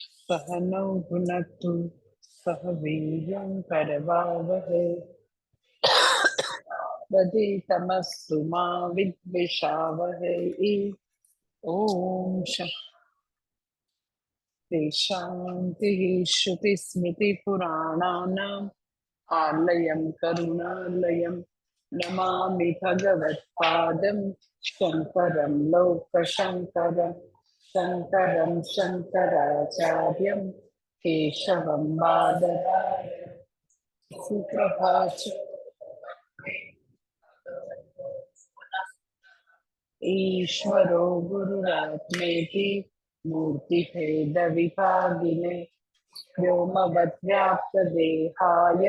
सहनौ भुनक्तु सह वीर्यं करवावहै तमस्तु मा विद्विषावहै। ॐ शान्तिः श्रुतिस्मृतिपुराणानाम् आलयं करुणालयं नमामि भगवत्पादं शङ्करं लोकशङ्करं शङ्करं शङ्कराचार्यं केशवं बादरायणं सुप्रभातम्। ईश्वरो गुरुरात्मेति मूर्तिभेदविभागिने व्योमवद्व्याप्तदेहाय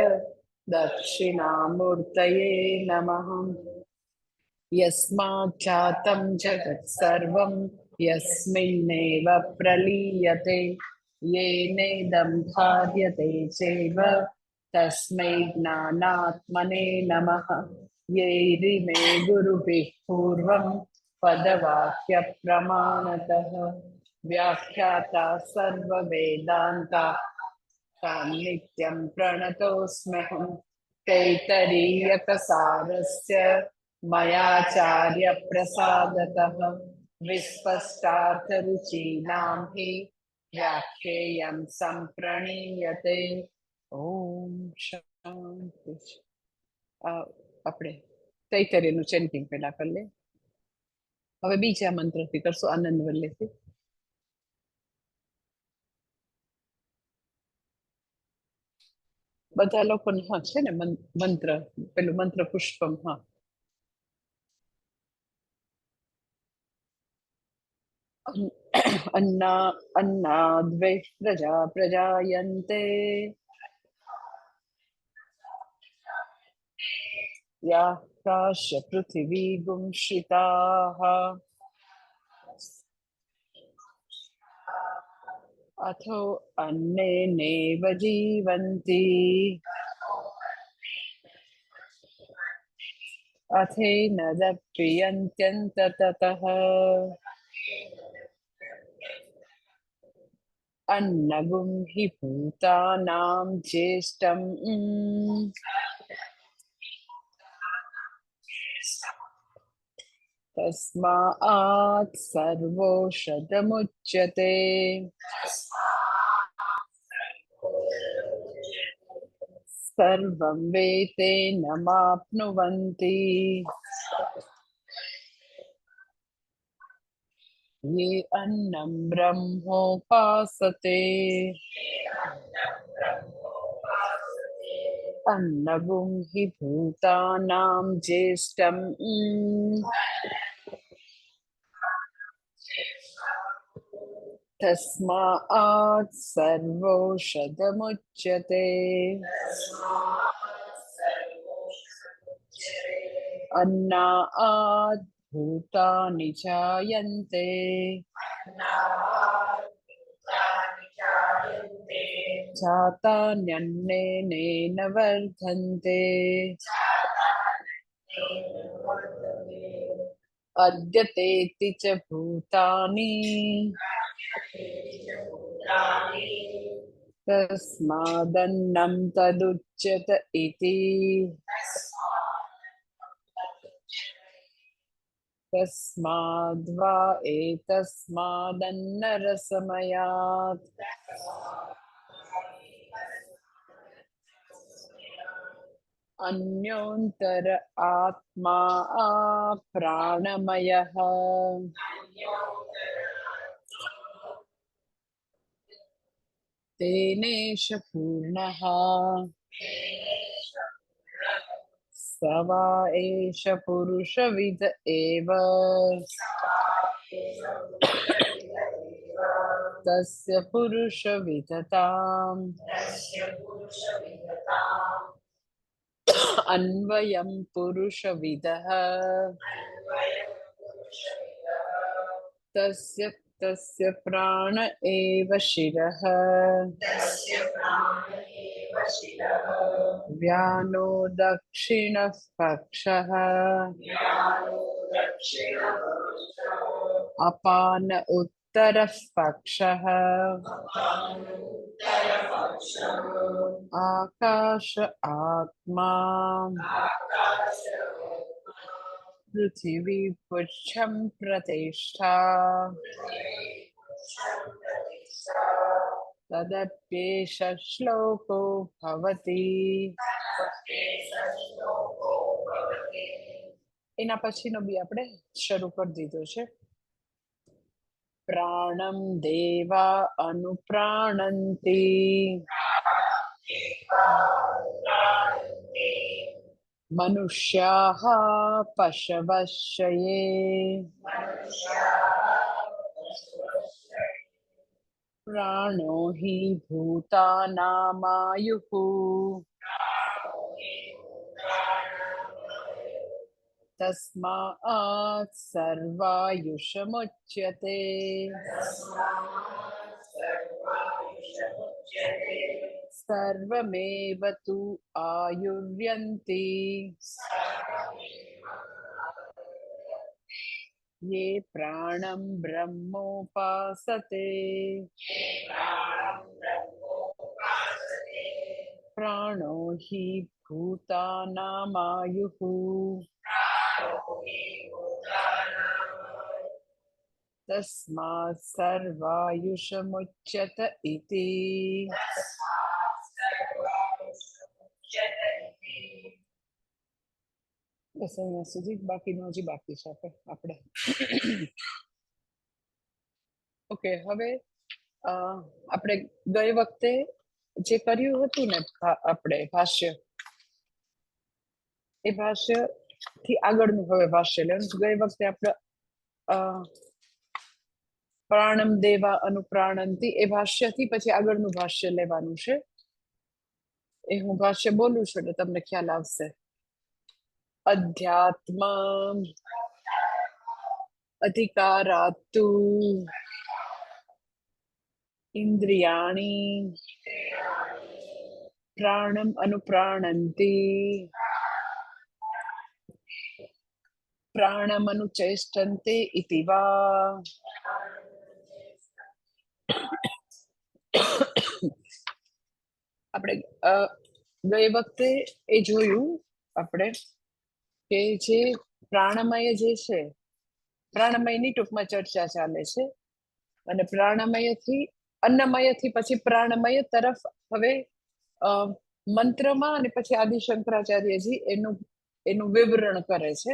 दक्षिणामूर्तये नमः। यस्माच्चातं जगत्सर्वं यस्मिन्नेव प्रलीयते येनेदं धार्यते चैव तस्मै ज्ञानात्मने नमः। यैरिमे गुरुभिः पूर्वं पदवाक्यप्रमाणतः व्याख्याता सर्ववेदान्ता नित्यं प्रणतोऽस्म्यहं। तैत्तरीयकसारस्य मयाचार्यप्रसादतः विस्पष्टार्थरुचीनां हि व्याख्येयं सम्प्रणीयते। ॐ शान्ति। આપણે તૈતરીયનું ચેન્ટિંગ પેલા કરી લે. હવે બીજા મંત્રથી કરશું આનંદ વલ્લેથી. બધા લોકોને હા છે ને મંત્ર, પેલું મંત્ર પુષ્પમ. હા, अन्नाद्वै प्रजा प्रजायन्ते याः काश्य पृथिवी गुंशिताः अथो अन्नेनैव जीवन्ति अथेनदप्रियन्त्यन्ततः अन्नगुं हि भूतानां ज्येष्ठम् तस्मात् सर्वौषधमुच्यते। सर्वं वेतेनमाप्नुवन्ति ये अन्नं ब्रह्मोपासते। अन्नगुं हि भूतानां ज्येष्ठम् तस्मात् सर्वौषधमुच्यते। अन्नात् भूतानि जायन्ते जातान्यन्नेन वर्धन्ते। अद्यतेति च भूतानि तस्मादन्नं तदुच्यत इति। तस्माद्वा एतस्मादन्नरसमयात् अन्योन्तर आत्मा प्राणमयः तेनेष पूर्णः स वा एष पुरुषविद एव तस्य पुरुषविदताम् अन्वयं पुरुषविदः तस्य तस्य प्राण एव शिरः व्यानो दक्षिणः पक्षः अपान पक्षः आकाश आत्मा पृथिवी पुच्छं प्रतिष्ठा तदप्येष श्लोको भवति. એના પછીનો બી આપણે શરૂ કરી દીધો છે. પ્રાણમ દેવા અનુપ્રાણંતિ મનુષ્યાઃ પશવશ્ચયે પ્રાણો હિ ભૂતાનામાયુઃ તસ્માत् સર્વાયુષમુચ્યતે. સર્વમેવ તુ આયુર્યન્તિ યે પ્રાણમ બ્રહ્મોપાસતે. પ્રાણો હિ ભૂતાનામાયુઃ તસ્માत् સર્વાયુષમુચ્યત ઇતિ. બસ અહીંયા સુધી બાકીનું હજી બાકી છે આપણે. ઓકે, હવે આપણે ગઈ વખતે જે કર્યું હતું ને આપણે ભાષ્ય, એ ભાષ્ય થી આગળનું હવે ભાષ્ય લેવાનું. ગઈ વખતે આપણે પ્રાણમ દેવા અનુપ્રાણંતિ એ ભાષ્ય થી પછી આગળનું ભાષ્ય લેવાનું છે. એ હું ભાષ્ય બોલું છું એટલે તમને ખ્યાલ આવશે. અધ્યાત્મ અધિકારાતુ ઇન્દ્રિયાણી પ્રાણમ અનુપ્રાણંતિ પ્રાણમ અનુચેષ્ટન્તે ઇતિ વા. આપણે ગઈ વખતે એ જોયું આપણે કે જે પ્રાણમય જે છે, પ્રાણમયની ટૂંકમાં ચર્ચા ચાલે છે. અને પ્રાણમયથી અન્નમયથી પછી પ્રાણમય તરફ હવે મંત્રમાં અને પછી આદિ શંકરાચાર્યજી એનું વિવરણ કરે છે.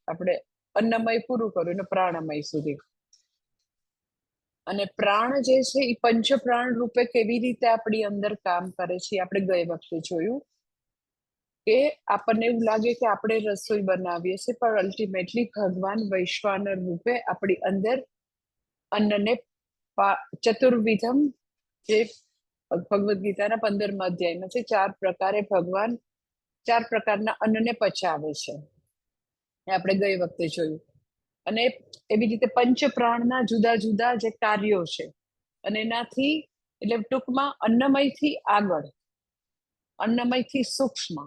આપણે અન્નમય પૂરું કર્યું અને પ્રાણમય સુધી. અને પ્રાણ જે છે એ પંચ પ્રાણ રૂપે કેવી રીતે આપણી અંદર કામ કરે છે આપણે ગઈ વખતે જોયું કે આપણને એવું લાગે કે આપણે રસોઈ બનાવીએ છીએ, પણ અલ્ટિમેટલી ભગવાન વૈશ્વાનર રૂપે આપણી અંદર અન્નને ચતુર્વિધમ, જે ભગવદ્ ગીતાના 15મા અધ્યાયમાં છે, 4 પ્રકારે ભગવાન 4 પ્રકારના અન્નને પચાવે છે. આપણે ગઈ વખતે જોયું. અને એવી રીતે પંચ પ્રાણના જુદા જુદા જે કાર્યો છે, અને એનાથી એટલે ટૂંકમાં અન્નમયથી આગળ, અન્નમયથી સૂક્ષ્મ,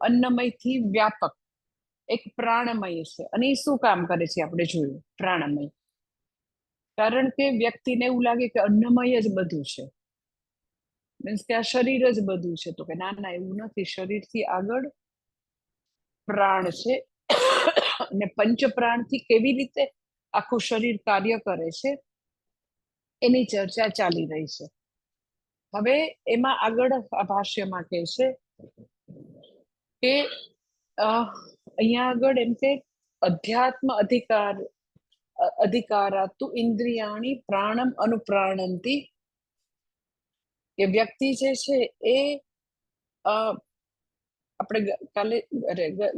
અન્નમયથી વ્યાપક એક પ્રાણમય છે. અને એ શું કામ કરે છે આપણે જોયું. પ્રાણમય કારણ કે વ્યક્તિને એવું લાગે કે અન્નમય જ બધું છે, મીન્સ કે આ શરીર જ બધું છે. તો કે ના ના, એવું નથી. શરીરથી આગળ પ્રાણ છે. અને પંચ પ્રાણથી કેવી રીતે આખું શરીર કાર્ય કરે છે એની ચર્ચા ચાલી રહી છે. હવે એમાં આગળ આ ભાષ્યમાં કહે છે કે અહીંયા આગળ એમ કે અધ્યાત્મ અધિકારાતુ ઇન્દ્રિયાણી પ્રાણમ અનુપ્રાણંતિ. કે વ્યક્તિ જે છે એ આપણે કાલે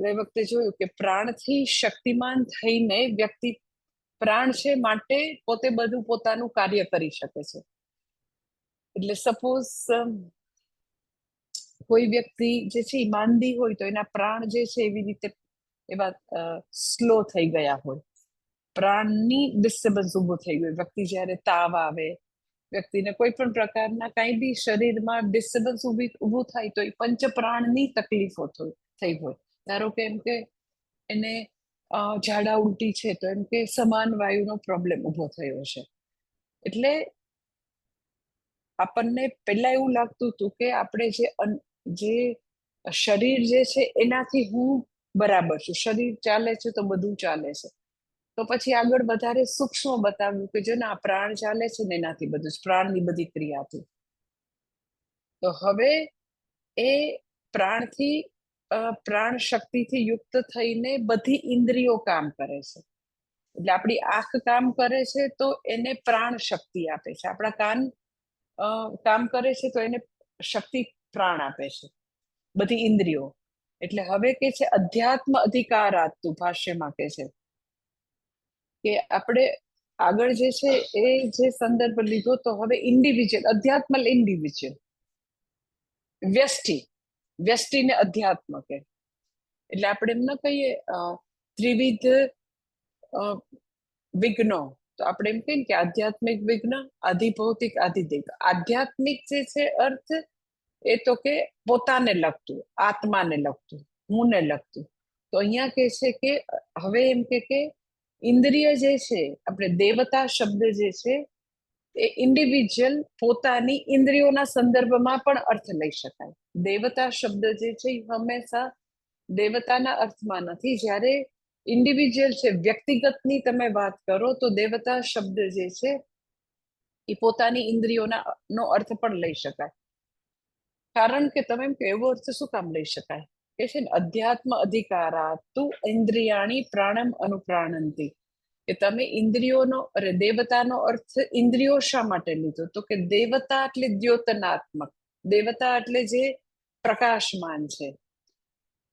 ગઈ વખતે જોયું કે પ્રાણથી શક્તિમાન થઈને વ્યક્તિ પ્રાણ છે માટે પોતે બધું પોતાનું કાર્ય કરી શકે છે. એટલે સપોઝ કોઈ વ્યક્તિ જે છે એ માંદી હોય તો એના પ્રાણ જે છે એવી રીતે એવા સ્લો થઈ ગયા હોય, પ્રાણની ડિસ્ટર્બન્સ ઊભું થઈ ગયું. વ્યક્તિ જ્યારે તાવ આવે, વ્યક્તિને કોઈ પણ પ્રકારના કઈ બી શરીરમાં ડિસ્ટર્બન્સ ઊભું થાય તો એ પંચ પ્રાણની તકલીફો થઈ હોય. ધારો કે એમ કે એને ઝાડા ઉલટી છે તો એમ કે સમાન વાયુનો પ્રોબ્લેમ ઊભો થયો છે. એટલે આપણને પહેલા એવું લાગતું હતું કે આપણે જે શરીર જે છે એનાથી હું બરાબર છું, શરીર ચાલે છે તો બધું ચાલે છે. તો પછી આગળ વધારે સૂક્ષ્મ બતાવ્યું કે જો ને આ પ્રાણ ચાલે છે ને એનાથી બધું જ, પ્રાણની બધી ક્રિયાથી. તો હવે એ પ્રાણથી પ્રાણ શક્તિથી યુક્ત થઈને બધી ઇન્દ્રિયો કામ કરે છે. એટલે આપણી આંખ કામ કરે છે તો એને પ્રાણ શક્તિ આપે છે, આપણા કાન કામ કરે છે તો એને શક્તિ પ્રાણ આપે છે, બધી ઇન્દ્રિયો. એટલે હવે કે છે અધ્યાત્મ અધિકારાતું, ભાષ્યમાં કે છે કે આપણે આગળ જે છે એ જે સંદર્ભ લીધો, તો હવે ઇન્ડિવિજ્યુઅલ, અધ્યાત્મ ઇન્ડિવિજ્યુઅલ, વ્યષ્ટિ, વ્યષ્ટિને અધ્યાત્મ કે. એટલે આપણે એમ ન કહીએ ત્રિવિધ વિઘ્નો, તો આપણે એમ કહીએ કે આધ્યાત્મિક વિઘ્ન, આધિભૌતિક, આધિદૈવિક. આધ્યાત્મિક જે છે અર્થ એ તો કે પોતાને લગતું, આત્માને લગતું, હુંને લગતું. તો અહીંયા કે છે કે હવે એમ કે ઇન્દ્રિય જે છે, આપણે દેવતા શબ્દ જે છે એ ઇન્ડિવિજ્યુઅલ પોતાની ઇન્દ્રિયોના સંદર્ભમાં પણ અર્થ લઈ શકાય. દેવતા શબ્દ જે છે એ હંમેશા દેવતાના અર્થમાં નથી. જ્યારે ઇન્ડિવિજ્યુઅલ છે, વ્યક્તિગતની તમે વાત કરો, તો દેવતા શબ્દ જે છે એ પોતાની ઇન્દ્રિયોના નો અર્થ પણ લઈ શકાય. કારણ કે તમે એમ કે એવો અર્થ શું કામ લઈ શકાય કે છે ને અધ્યાત્મ અધિકારાતુ ઇન્દ્રિયાણી પ્રાણમ અનુપ્રાણંતી, કે તમે ઇન્દ્રિયોનો, અરે દેવતાનો અર્થ ઇન્દ્રિયો શા માટે લીધો, તો કે દેવતા એટલે દ્યોતનાત્મક, દેવતા એટલે જે પ્રકાશમાન છે.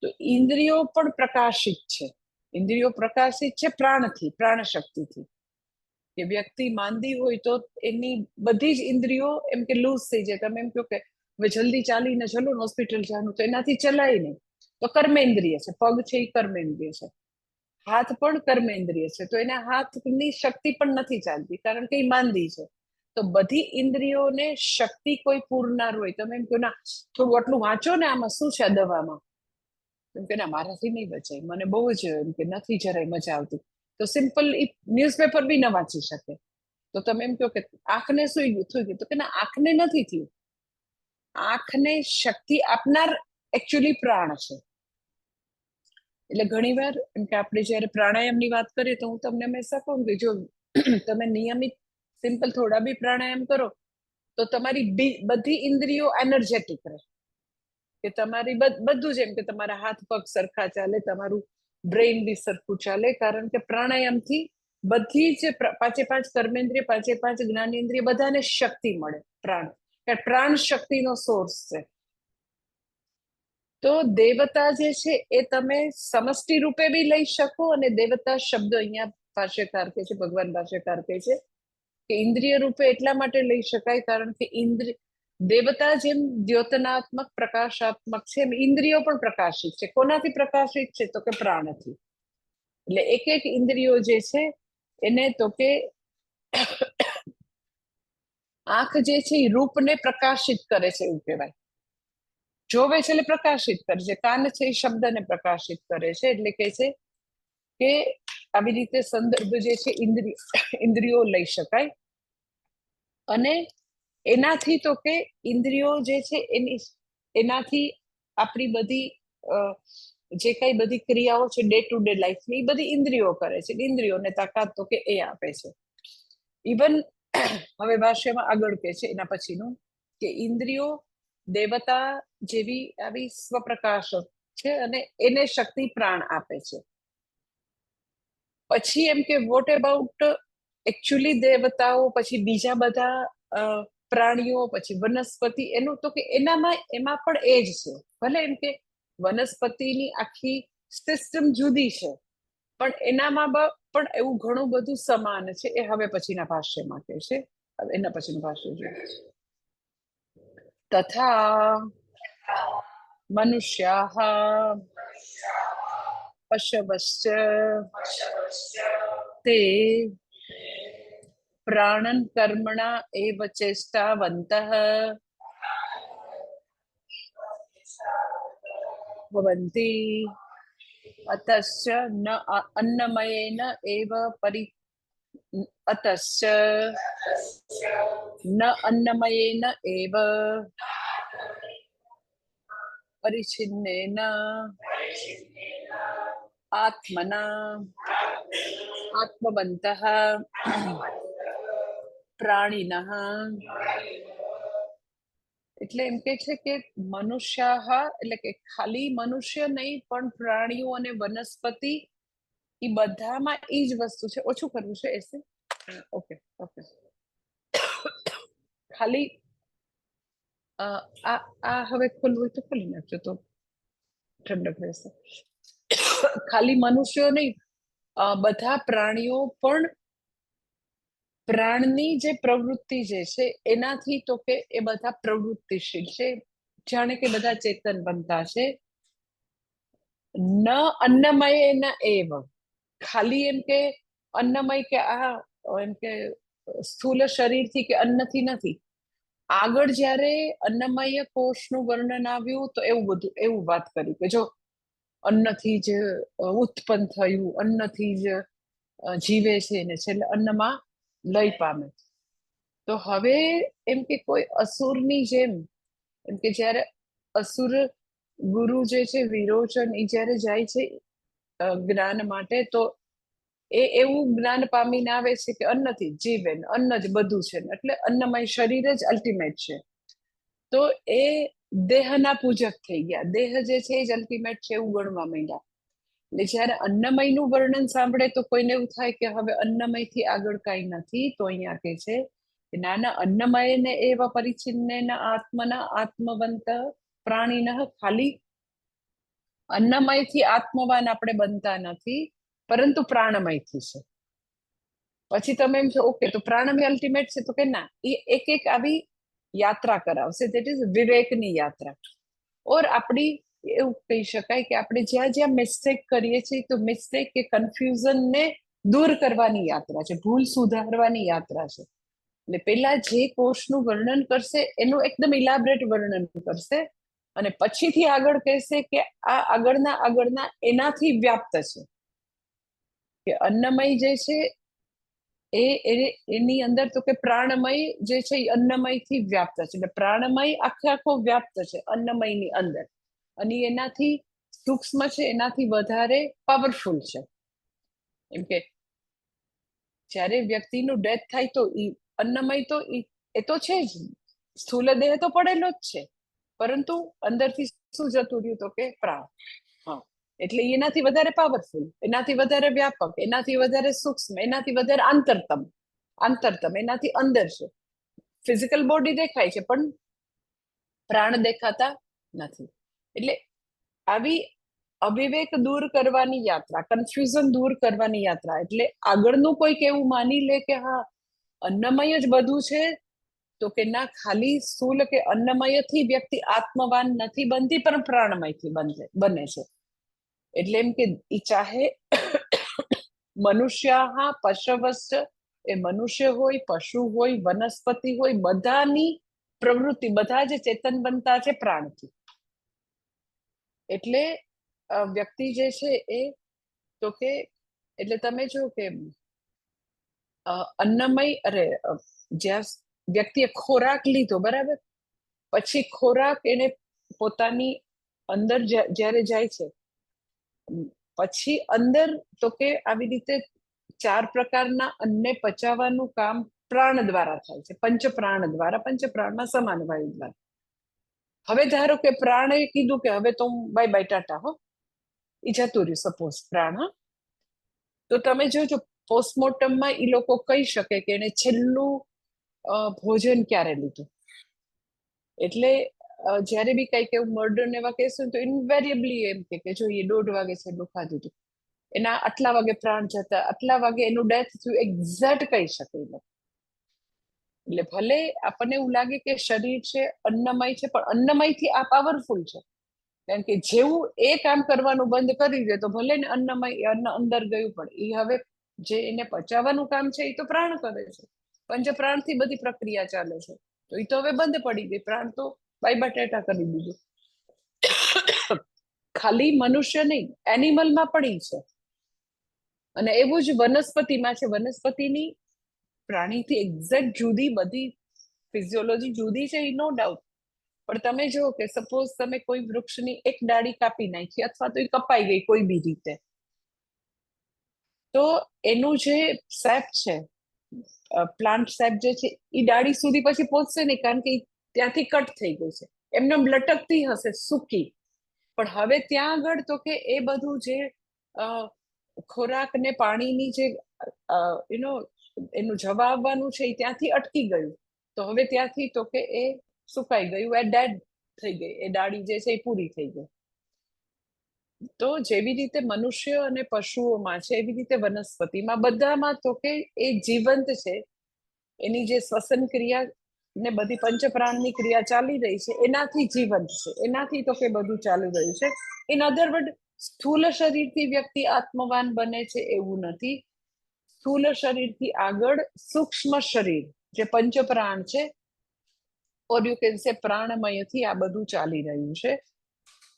તો ઇન્દ્રિયો પણ પ્રકાશિત છે, ઇન્દ્રિયો પ્રકાશિત છે પ્રાણથી, પ્રાણ શક્તિથી. કે વ્યક્તિ માંદી હોય તો એની બધી જ ઇન્દ્રિયો એમ કે લૂઝ થઈ જાય. તમે એમ કહો કે હવે જલ્દી ચાલીને ચલો ને હોસ્પિટલ જવાનું, તો એનાથી ચલાય નહીં, તો કર્મેન્દ્રિય છે, પગ છે એ કર્મેન્દ્રિય છે, હાથ પણ કર્મેન્દ્રિય છે, તો એના હાથની શક્તિ પણ નથી ચાલતી કારણ કે એ માંદી છે. તો બધી ઇન્દ્રિયોને શક્તિ કોઈ પૂરનાર હોય, તમે એમ કહો ના થોડું આટલું વાંચો ને આમાં શું છે આ દવામાં, એમ કે ના મારાથી નહીં બચાય, મને બહુ જ એમ કે નથી જરાય મજા આવતી, તો સિમ્પલ ન્યૂઝપેપર બી ન વાંચી શકે. તો તમે એમ કહો કે આંખને શું થઈ ગયું, તો કે ના આંખને નથી થયું, આંખને શક્તિ આપનાર એકચ્યુઅલી પ્રાણ છે. એટલે ઘણી વાર એમ કે આપણે જયારે પ્રાણાયામની વાત કરીએ તો હું તમને હંમેશા કહું કે જો તમે નિયમિત સિમ્પલ થોડા બી પ્રાણાયામ કરો તો તમારી બધી ઇન્દ્રિયો એનર્જેટિક રહે, કે તમારી બધું જ એમ કે તમારા હાથ પગ સરખા ચાલે, તમારું બ્રેઇન બી સરખું ચાલે, કારણ કે પ્રાણાયામથી બધી જ પાંચે પાંચ કર્મેન્દ્રિય, પાંચે પાંચ જ્ઞાનેન્દ્રિય બધાને શક્તિ મળે. પ્રાણ શક્તિનો સોર્સ છે. તો દેવતા જે છે એ તમે સમષ્ટિ રૂપે બી લઈ શકો, અને દેવતા શબ્દ અહીંયા ભાષ્યકાર કહે છે, ભગવાન ભાષ્યકાર કહે છે કે ઇન્દ્રિય રૂપે એટલા માટે લઈ શકાય કારણ કે દેવતા જેમ દ્યોતનાત્મક પ્રકાશાત્મક છે, એમ ઇન્દ્રિયો પણ પ્રકાશિત છે. કોનાથી પ્રકાશિત છે, તો કે પ્રાણથી. એટલે એક એક ઇન્દ્રિયો જે છે એને તો કે આંખ જે છે એ રૂપને પ્રકાશિત કરે છે એવું કહેવાય, જોવે છે એટલે પ્રકાશિત કરે છે. કાન છે એ શબ્દને પ્રકાશિત કરે છે. એટલે કે છે કે આવી રીતે સંદર્ભ જે છે ઇન્દ્રિયો લઈ શકાય. અને એનાથી તો કે ઇન્દ્રિયો જે છે એનાથી આપણી બધી જે કઈ બધી ક્રિયાઓ છે ડે ટુ ડે લાઈફની, એ બધી ઇન્દ્રિયો કરે છે. ઇન્દ્રિયોને તાકાત તો કે એ આપે છે. ઇવન હવે ભાષ્યમાં આગળ કે છે એના પછીનું કે ઇન્દ્રિયો દેવતા જેવી આવી સ્વપ્રકાશક છે અને એને શક્તિ પ્રાણ આપે છે. પછી એમ કે વોટ અબાઉટ એકચ્યુઅલી દેવતાઓ, પછી બીજા બધા પ્રાણીઓ, પછી વનસ્પતિ, એનું તો કે એમાં પણ એ જ છે. ભલે એમ કે વનસ્પતિની આખી સિસ્ટમ જુદી છે, પણ એનામાં પણ એવું ઘણું બધું સમાન છે. એ હવે પછીના ભાષ્યમાં કહે છે. એના પછીનું ભાષ્ય જોઈએ. તથા મનુષ્યાઃ પશવશ્ચ તે પ્રાણન કર્મણા એવ ચેષ્ટાવन्तઃ ભવन्ति અતશ્ચ ન અન્નમયેન એવ અતશ્ચ ન અન્નમયેન એવ પરિચ્છિન્નેન આત્મના આત્મવંતઃ પ્રાણિનઃ. એટલે એમ કે છે કે મનુષ્યાહ એટલે કે ખાલી મનુષ્ય નહીં પણ પ્રાણીઓ અને વનસ્પતિ એ બધામાં એ જ વસ્તુ છે. ઓછું કરવું છે એસે. Okay okay. ખાલી આ હવે ખોલવું હોય તો ખોલી નાખજો તો ઠંડક રહેશે. ખાલી મનુષ્યો નહીં, બધા પ્રાણીઓ પણ પ્રાણની જે પ્રવૃત્તિ જે છે એનાથી તો કે એ બધા પ્રવૃત્તિશીલ છે, જાણે કે બધા ચેતન બનતા છે. ન અન્નમય ન એવ, ખાલી એમ કે અન્નમય કે આ એમ કે સ્થૂલ શરીરથી કે અન્નથી નથી. આગળ જ્યારે અન્નમય કોષનું વર્ણન આવ્યું તો એવું બધું એવું વાત કરી કે જો અન્નથી જ ઉત્પન્ન થયું, અન્નથી જ જીવે છે ને છેલ્લે અન્નમાં લય પામે. તો હવે એમ કે કોઈ અસુરની જેમ એમ કે જ્યારે અસુર ગુરુ જે છે વિરોચન એ જ્યારે જાય છે જ્ઞાન માટે, તો એ એવું જ્ઞાન પામીને આવે છે કે અન્નથી જીવે, અન્ન જ બધું છે, એટલે અન્નમય શરીર જ અલ્ટિમેટ છે. તો એ દેહના પૂજક થઈ ગયા, દેહ જે છે એ જ અલ્ટિમેટ છે એવું ગણવા માંડ્યા. એટલે જયારે અન્નમયનું વર્ણન સાંભળે તો કોઈને એવું થાય કે હવે અન્નમયથી આગળ કાંઈ નથી. તો અહીંયા કે છે કે નાના અન્નમયને એવા પરિચ્છિન્નેન આત્મના આત્મવંત પ્રાણીન, ખાલી અન્નમયથી આત્મવાન આપણે બનતા નથી પરંતુ પ્રાણમયથી છે. પછી તમે એમ છો ઓકે તો પ્રાણમય અલ્ટિમેટ છે, તો કે ના, એ એક એક આવી યાત્રા કરાવશે, દેટ ઇઝ વિવેકની યાત્રા. ઓર આપણી એવું કહી શકાય કે આપણે જ્યાં જ્યાં મિસ્ટેક કરીએ છીએ તો મિસ્ટેક કે કન્ફ્યુઝન ને દૂર કરવાની યાત્રા છે, ભૂલ સુધારવાની યાત્રા છે. એટલે પેલા જે કોષનું વર્ણન કરશે એનું એકદમ ઇલાબરેટ વર્ણન કરશે અને પછીથી આગળ કહેશે કે આ આગળના એનાથી વ્યાપ્ત છે. કે અન્નમય જે છે એની અંદર તો કે પ્રાણમય જે છે એ અન્નમયથી વ્યાપ્ત છે. એટલે પ્રાણમય આખો વ્યાપ્ત છે અન્નમયની અંદર, અને એનાથી સૂક્ષ્મ છે, એનાથી વધારે પાવરફુલ છે. એમ કે જ્યારે વ્યક્તિનું ડેથ થાય તો અન્નમય તો એ તો છે જ, સ્થૂલ દેહ તો પડેલો જ છે, પરંતુ અંદરથી શું જતું રહ્યું તો કે પ્રાણ. હા, એટલે એનાથી વધારે પાવરફુલ, એનાથી વધારે વ્યાપક, એનાથી વધારે સૂક્ષ્મ, એનાથી વધારે આંતરતમ એનાથી અંદર છે. ફિઝિકલ બોડી દેખાય છે પણ પ્રાણ દેખાતા નથી. એટલે આવી અવિવેક દૂર કરવાની યાત્રા, કન્ફ્યુઝન દૂર કરવાની યાત્રા. એટલે આગળનું કોઈક એવું માની લે કે હા અન્નમય જ બધું છે, તો કે ના, ખાલી સ્થૂલ કે અન્નમયથી વ્યક્તિ આત્મવાન નથી બનતી પણ પ્રાણમયથી બને છે. એટલે એમ કે ચાહે મનુષ્ય પશવશ્ચ, એ મનુષ્ય હોય, પશુ હોય, વનસ્પતિ હોય, બધાની પ્રવૃત્તિ, બધા જે ચેતન બનતા છે પ્રાણથી. એટલે વ્યક્તિ જે છે એ તો કે એટલે તમે જો કે અન્નમય જ્યાં વ્યક્તિએ ખોરાક લીધો બરાબર, પછી ખોરાક એને પોતાની અંદર જ્યારે જાય છે, પછી અંદર તો કે આવી રીતે 4 પ્રકારના અન્નને પચાવવાનું કામ પ્રાણ દ્વારા થાય છે, પંચ પ્રાણ દ્વારા, પંચ પ્રાણમાં સમાન વાયુ દ્વારા. હવે ધારો કે પ્રાણે કીધું કે હવે તો બાય બાય ટાટા હો, એ જતું રહ્યું સપોઝ પ્રાણ. તો તમે જોજો પોસ્ટમોર્ટમમાં એ લોકો કહી શકે કે એને છેલ્લું ભોજન ક્યારે લીધું. એટલે જ્યારે બી કઈક એવું મર્ડર ને એવા કેસ તો ઇન્વેરિયેબલી એમ કે જો એ 1:30 વાગે છેલ્લું ખાધું હતું, એના આટલા વાગે પ્રાણ જતા, આટલા વાગે એનું ડેથ થયું, એક્ઝેક્ટ કહી શકે. એટલે ભલે આપણને એવું લાગે કે શરીર છે અન્નમય છે, પણ અન્નમયથી આ પાવરફુલ છે. કારણ કે જેવું એ કામ કરવાનું બંધ કરી દે તો ભલે ને અન્નમય અન્ન અંદર ગયું, પણ એ હવે જે એને પચાવવાનું કામ છે એ તો પ્રાણ કરે છે. પંચ પ્રાણથી બધી પ્રક્રિયા ચાલે છે, તો એ તો હવે બંધ પડી ગઈ, પ્રાણ તો બાય બટેટા કરી દીધું. ખાલી મનુષ્ય નહીં, એનિમલમાં પણ છે. અને એવું જ વનસ્પતિમાં છે. વનસ્પતિની પ્રાણીથી એક્ઝેક્ટ જુદી, બધી ફિઝિયોલોજી જુદી છે, નો ડાઉટ. પણ તમે જો કે સપોઝ તમે કોઈ વૃક્ષની એક ડાળી કાપી નાખી અથવા તો એ કપાઈ ગઈ કોઈ બી રીતે, તો એનું જે સેપ છે, પ્લાન્ટ સેપ જે છે, એ ડાળી સુધી પછી પહોંચશે નહીં, કારણ કે ત્યાંથી કટ થઈ ગયું છે. એમને લટકતી હશે સૂકી, પણ હવે ત્યાં આગળ તો કે એ બધું જે ખોરાક ને પાણીની જે એનું જવા આવવાનું છે એ ત્યાંથી અટકી ગયું, તો હવે ત્યાંથી તો કે એ સુકાઈ ગયું, એ ડેડ થઈ ગઈ, એ ડાળી જે છે એ પૂરી થઈ ગઈ. તો જેવી રીતે મનુષ્ય અને પશુઓમાં છે એવી રીતે વનસ્પતિમાં બધામાં તો કે એ જીવંત છે, એની જે શ્વસન ક્રિયા ને બધી પંચપ્રાણની ક્રિયા ચાલી રહી છે એનાથી જીવંત છે, એનાથી તો કે બધું ચાલી રહ્યું છે. ઇન અધર વર્ડ, સ્થૂલ શરીરથી વ્યક્તિ આત્મવાન બને છે એવું નથી. સ્થૂલ શરીરથી આગળ સૂક્ષ્મ શરીર જે પંચપ્રાણ છે, ઓર યુ કેન સે પ્રાણમયથી આ બધું ચાલી રહ્યું છે.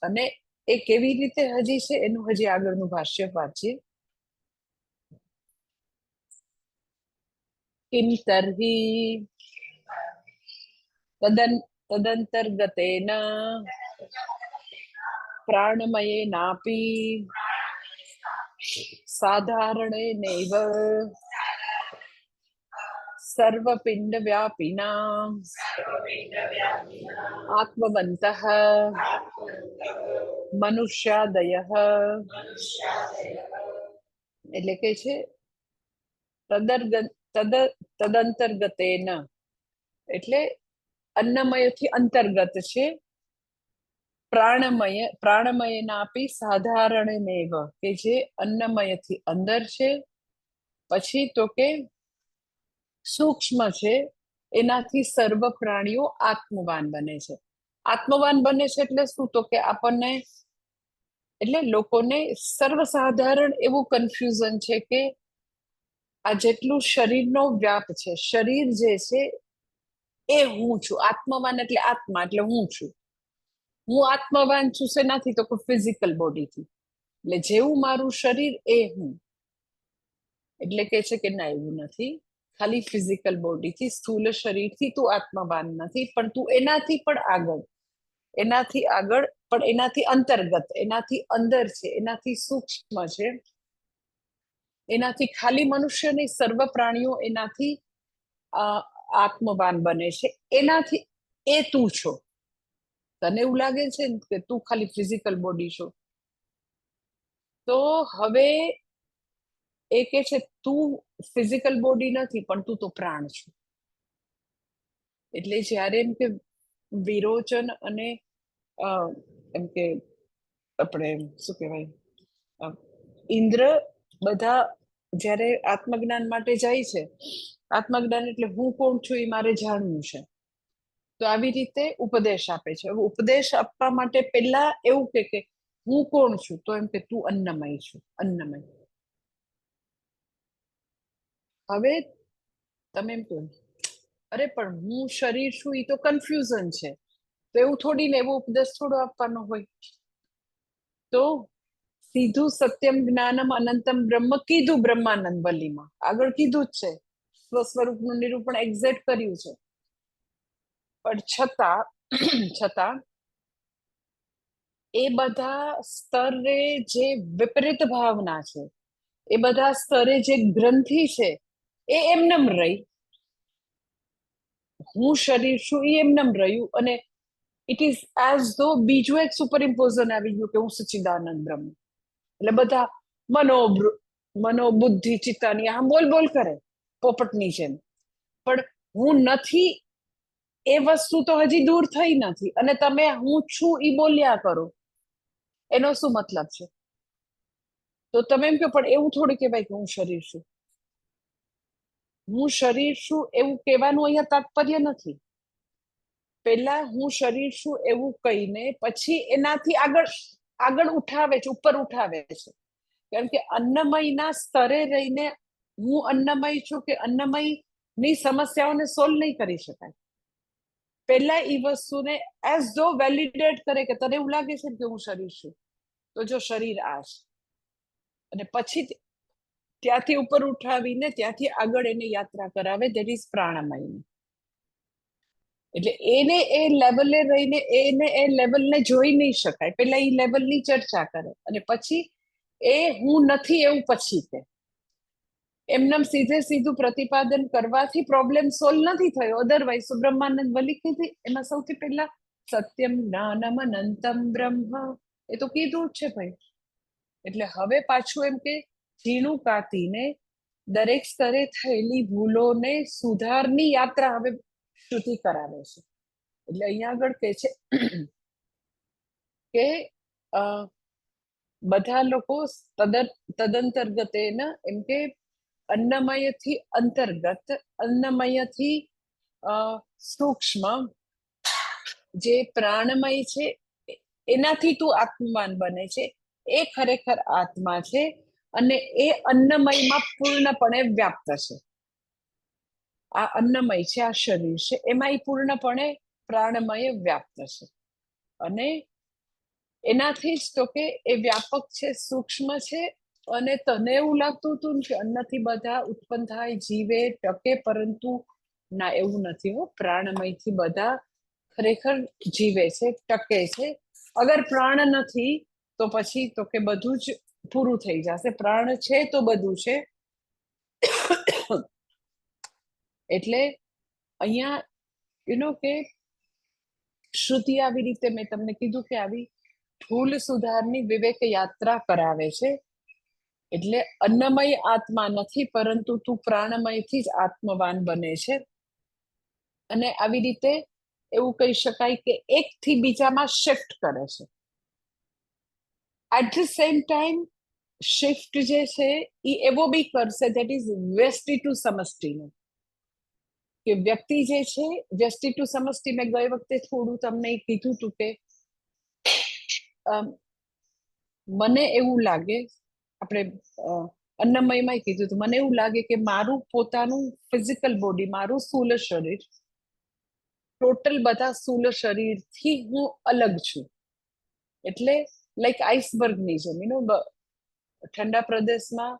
અને એ કેવી રીતે હજી છે એનું હજી આગળનું ભાષ્ય વાંચીએ. કિમ તર્હિ તદંતર્ગતેન પ્રાણમયેનાપી સાધારણેનૈવ સર્વપિંડવ્યાપિના આત્મવંતઃ મનુષ્યાદયઃ, એટલે કે છે તદંતર્ગતેન, એટલે અન્નમયથી અંતર્ગત છે, પ્રાણમયનાપી સાધારણેનૈવ, કે જે અન્નમયથી અંદર છે, પછી તો કે સૂક્ષ્મ છે, એનાથી સર્વ પ્રાણીઓ આત્મવાન બને છે. આત્મવાન બને છે એટલે શું, તો કે આપણને, એટલે લોકોને સર્વસાધારણ એવું કન્ફ્યુઝન છે કે આ જેટલું શરીરનો વ્યાપ છે, શરીર જે છે એ હું છું. આત્મવાન એટલે આત્મા, એટલે હું છું. હું આત્મવાન છું શેનાથી, તો કે ફિઝિકલ બોડીથી. એટલે જેવું મારું શરીર એ હું. એટલે કે છે કે ના, એવું નથી. ખાલી ફિઝિકલ બોડીથી, સ્થૂલ શરીરથી તું આત્મવાન નથી, પણ તું એનાથી પણ આગળ, એનાથી આગળ, પણ એનાથી અંતર્ગત, એનાથી અંદર છે, એનાથી સૂક્ષ્મ છે, એનાથી ખાલી મનુષ્ય નહીં, સર્વ પ્રાણીઓ એનાથી આત્મવાન બને છે. એનાથી એ તું છો. તને એવું લાગે છે કે તું ખાલી ફિઝિકલ બોડી છો, તો હવે એ કે છે તું ફિઝિકલ બોડી નથી, પણ તું તો પ્રાણ છું. એટલે જ્યારે એમ કે વિરોચન અને એમ કે આપણે શું કહેવાય, ઇન્દ્ર બધા જ્યારે આત્મજ્ઞાન માટે જાય છે, આત્મજ્ઞાન એટલે હું કોણ છું એ મારે જાણવું છે, તો આવી રીતે ઉપદેશ આપે છે. હવે ઉપદેશ આપવા માટે પહેલા એવું કે હું કોણ છું, તો એમ કે તું અન્નમય છું, અન્નમય. હવે તમે એમ કહો, અરે પણ હું શરીર છું, એ તો કન્ફ્યુઝન છે, તો એવું થોડી ને, એવો ઉપદેશ થોડો આપવાનો હોય. તો સીધું સત્યમ જ્ઞાનમ અનંતમ બ્રહ્મ કીધું બ્રહ્માનંદ વલ્લીમાં, આગળ કીધું જ છે, સ્વસ્વરૂપનું નિરૂપણ એક્ઝેક્ટ કર્યું છે. પણ છતાં એ બધા સ્તરે જે વિપરીત ભાવના છે, એ બધા સ્તરે જે ગ્રંથિ છે, એ એમનેમ રહી. હું શરીર છું એ એમનેમ રહ્યું, અને ઇટ ઇઝ એઝ ધો બીજું એક સુપરઇમ્પોઝન આવી ગયું કે હું સચ્ચિદાનંદ બ્રહ્મ. એટલે બધા મનોબુદ્ધિ ચિત્તાની આમ બોલ બોલ કરે પોપટની જેમ, પણ હું નથી એ વસ્તુ તો હજી દૂર થઈ નથી, અને તમે હું છું એ બોલ્યા કરો, એનો શું મતલબ છે? તો તમે એમ કહો પણ એવું થોડું કહેવાય કે હું શરીર છું. હું શરીર છું એવું કહેવાનું અહીંયા તાત્પર્ય નથી. પહેલા હું શરીર છું એવું કહીને પછી એનાથી આગળ ઉઠાવે છે, ઉપર ઉઠાવે છે. કારણ કે અન્નમયના સ્તરે રહીને હું અન્નમય છું કે અન્નમય ની સમસ્યાઓને સોલ્વ નહીં કરી શકાય. પહેલા એ વસ્તુને એઝ ધો વેલિડેટ કરે કે તને એવું લાગે છે કે હું શરીર છું, તો જો શરીર આ છે, અને પછી ત્યાંથી ઉપર ઉઠાવીને ત્યાંથી આગળ એને યાત્રા કરાવે, ધેટ ઇઝ પ્રાણમય. એટલે એને એ લેવલે રહીને એને એ લેવલને જોઈ નહીં શકાય, પેલા એ લેવલની ચર્ચા કરે અને પછી એ હું નથી એવું પછી કે એમનેમ સીધે સીધું પ્રતિપાદન કરવાથી પ્રોબ્લેમ સોલ્વ નથી થયો. અધરવાઇઝ બ્રહ્માનંદ વલી કીધી એમાં સૌથી પહેલા સત્યમ જ્ઞાનમ અનંતમ બ્રહ્મ, એ તો કીધું જ છે ભાઈ. એટલે હવે પાછું એમ કે ઝીણું કાતીને દરેક સ્તરે થયેલી ભૂલોને સુધારની યાત્રા હવે શ્રુતિ કરાવે છે. એટલે અહીંયા આગળ કે છે કે બધા લોકો તદંતર્ગત એમ કે અન્નમયથી અંતર્ગત, અન્નમયથી સૂક્ષ્મ જે પ્રાણમય છે એનાથી તું આત્મવાન બને છે, એ ખરેખર આત્મા છે અને એ અન્નમયમાં પૂર્ણપણે વ્યાપ્ત છે. આ અન્નમય છે, આ શરીર છે, એમાં એ પૂર્ણપણે પ્રાણમય વ્યાપ્ત છે અને એનાથી જ તો કે એ વ્યાપક છે, સૂક્ષ્મ છે. અને તને એવું લાગતું હતું કે અન્નથી બધા ઉત્પન્ન થાય, જીવે, ટકે, પરંતુ ના, એવું નથી હો. પ્રાણમયથી બધા ખરેખર જીવે છે, ટકે છે. અગર પ્રાણ નથી તો પછી તો કે બધું જ પૂરું થઈ જશે. પ્રાણ છે તો બધું છે. એટલે અહીંયા કે શ્રુતિ આવી રીતે મેં તમને કીધું કે આવી સ્થૂલ સુધારની વિવેક યાત્રા કરાવે છે. એટલે અન્નમય આત્મા નથી, પરંતુ તું પ્રાણમયથી જ આત્મવાન બને છે. અને આવી રીતે એવું કહી શકાય કે એક થી બીજામાં શિફ્ટ કરે છે. At the same time shift જે છે એ એવો બી કરશે ધેટ ઇઝ વ્યષ્ટિ ટુ સમષ્ટિનો, કે વ્યક્તિ જે છે વ્યષ્ટિ ટુ સમષ્ટિ. મેં ગઈ વખતે થોડું તમને કીધું હતું કે મને એવું લાગે, આપણે અન્નમયમાં કીધું હતું, મને એવું લાગે કે મારું પોતાનું ફિઝિકલ બોડી, મારું સ્થૂલ શરીર ટોટલ બધા સ્થૂલ શરીરથી હું અલગ છું. એટલે લાઈક આઈસબર્ગની જેમ, ઠંડા પ્રદેશમાં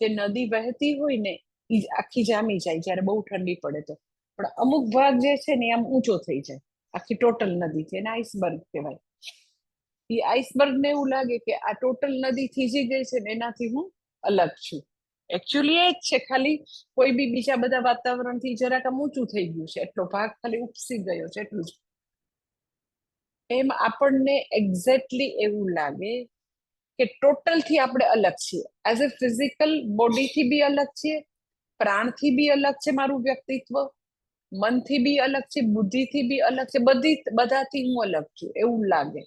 જે નદી વહેતી હોય ને એ આખી જામી જાય જ્યારે બહુ ઠંડી પડે તો, પણ અમુક ભાગ જે છે ને આમ ઊંચો થઈ જાય, આખી ટોટલ નદી છે એને આઈસબર્ગ કહેવાય. એ આઈસબર્ગ ને એવું લાગે કે આ ટોટલ નદી થીજી ગઈ છે ને એનાથી હું અલગ છું. એકચ્યુઅલી એ જ છે, ખાલી કોઈ બી બીજા બધા વાતાવરણથી જરાક આમ ઊંચું થઈ ગયું છે, એટલો ભાગ ખાલી ઉપસી ગયો છે એટલું જ. એમ આપણને એક્ઝેક્ટલી એવું લાગે કે ટોટલ થી આપણે અલગ છીએ. એઝ અ ફિઝિકલ બોડી થી બી અલગ છીએ, પ્રાણથી બી અલગ છે મારું વ્યક્તિત્વ, મનથી બી અલગ છે, બુદ્ધિથી બી અલગ છે, બધાથી હું અલગ છું એવું લાગે.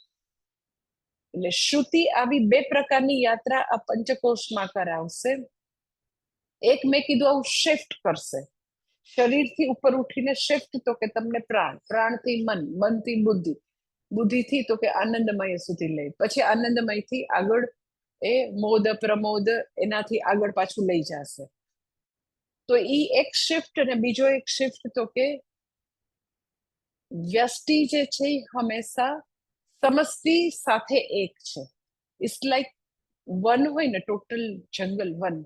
એટલે શ્રુતિ આવી બે પ્રકારની યાત્રા આ પંચકોશમાં કરાવશે. એક મેં કીધું આવું શિફ્ટ કરશે, શરીરથી ઉપર ઉઠીને શિફ્ટ તો કે તમને પ્રાણ, પ્રાણથી મન, મનથી બુદ્ધિ, બુદ્ધિથી તો કે આનંદમય સુધી લઈ, પછી આનંદમયથી આગળ એ મોદ પ્રમોદ એનાથી આગળ પાછું લઈ જશે. તો ઈ એક શિફ્ટ. અને બીજો એક શિફ્ટ તો કે વ્યષ્ટિ જે છે એ હંમેશા સમષ્ટિ સાથે એક છે. ઇટ્સ લાઈક વન હોય ને, ટોટલ જંગલ વન,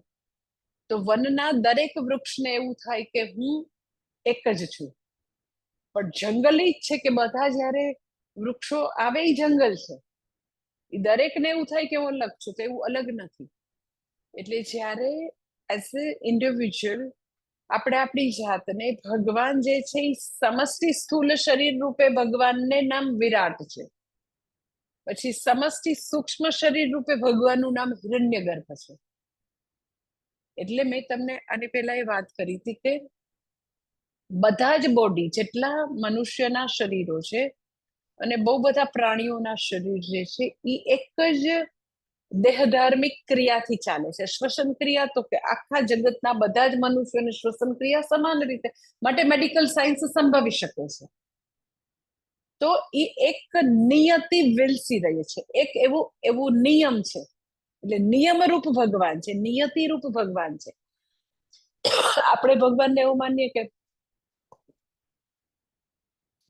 તો વનના દરેક વૃક્ષને એવું થાય કે હું એક જ છું. પણ જંગલ જ છે કે બધા જયારે વૃક્ષો આવે એ જંગલ છે, એ દરેકને એવું થાય કે હું અલગ છું, તો એવું અલગ નથી. એટલે જ્યારે એઝ એ ઇન્ડિવિજ્યુઅલ આપણે આપણી જાતને, ભગવાન જે છે એ સમષ્ટિ સ્થૂલ શરીર રૂપે ભગવાનને નામ વિરાટ છે, પછી સમષ્ટિ સૂક્ષ્મ શરીર રૂપે ભગવાનનું નામ હિરણ્યગર્ભ છે. એટલે મેં તમને આની પહેલા એ વાત કરી હતી કે બધા જ બોડી, જેટલા મનુષ્યના શરીરો છે અને બહુ બધા પ્રાણીઓના શરીર જે છે એ એક જ દેહધાર્મિક ક્રિયાથી ચાલે છે. શ્વસન ક્રિયા તો કે આખા જગતના બધા જ મનુષ્યોને શ્વસન ક્રિયા સમાન રીતે, માટે મેડિકલ સાયન્સ સંભવી શકે છે. તો એ એક નિયતિ વિલસી રહી છે, એક એવું નિયમ છે. એટલે નિયમરૂપ ભગવાન છે, નિયતિ રૂપ ભગવાન છે. આપણે ભગવાનને એવું માનીએ કે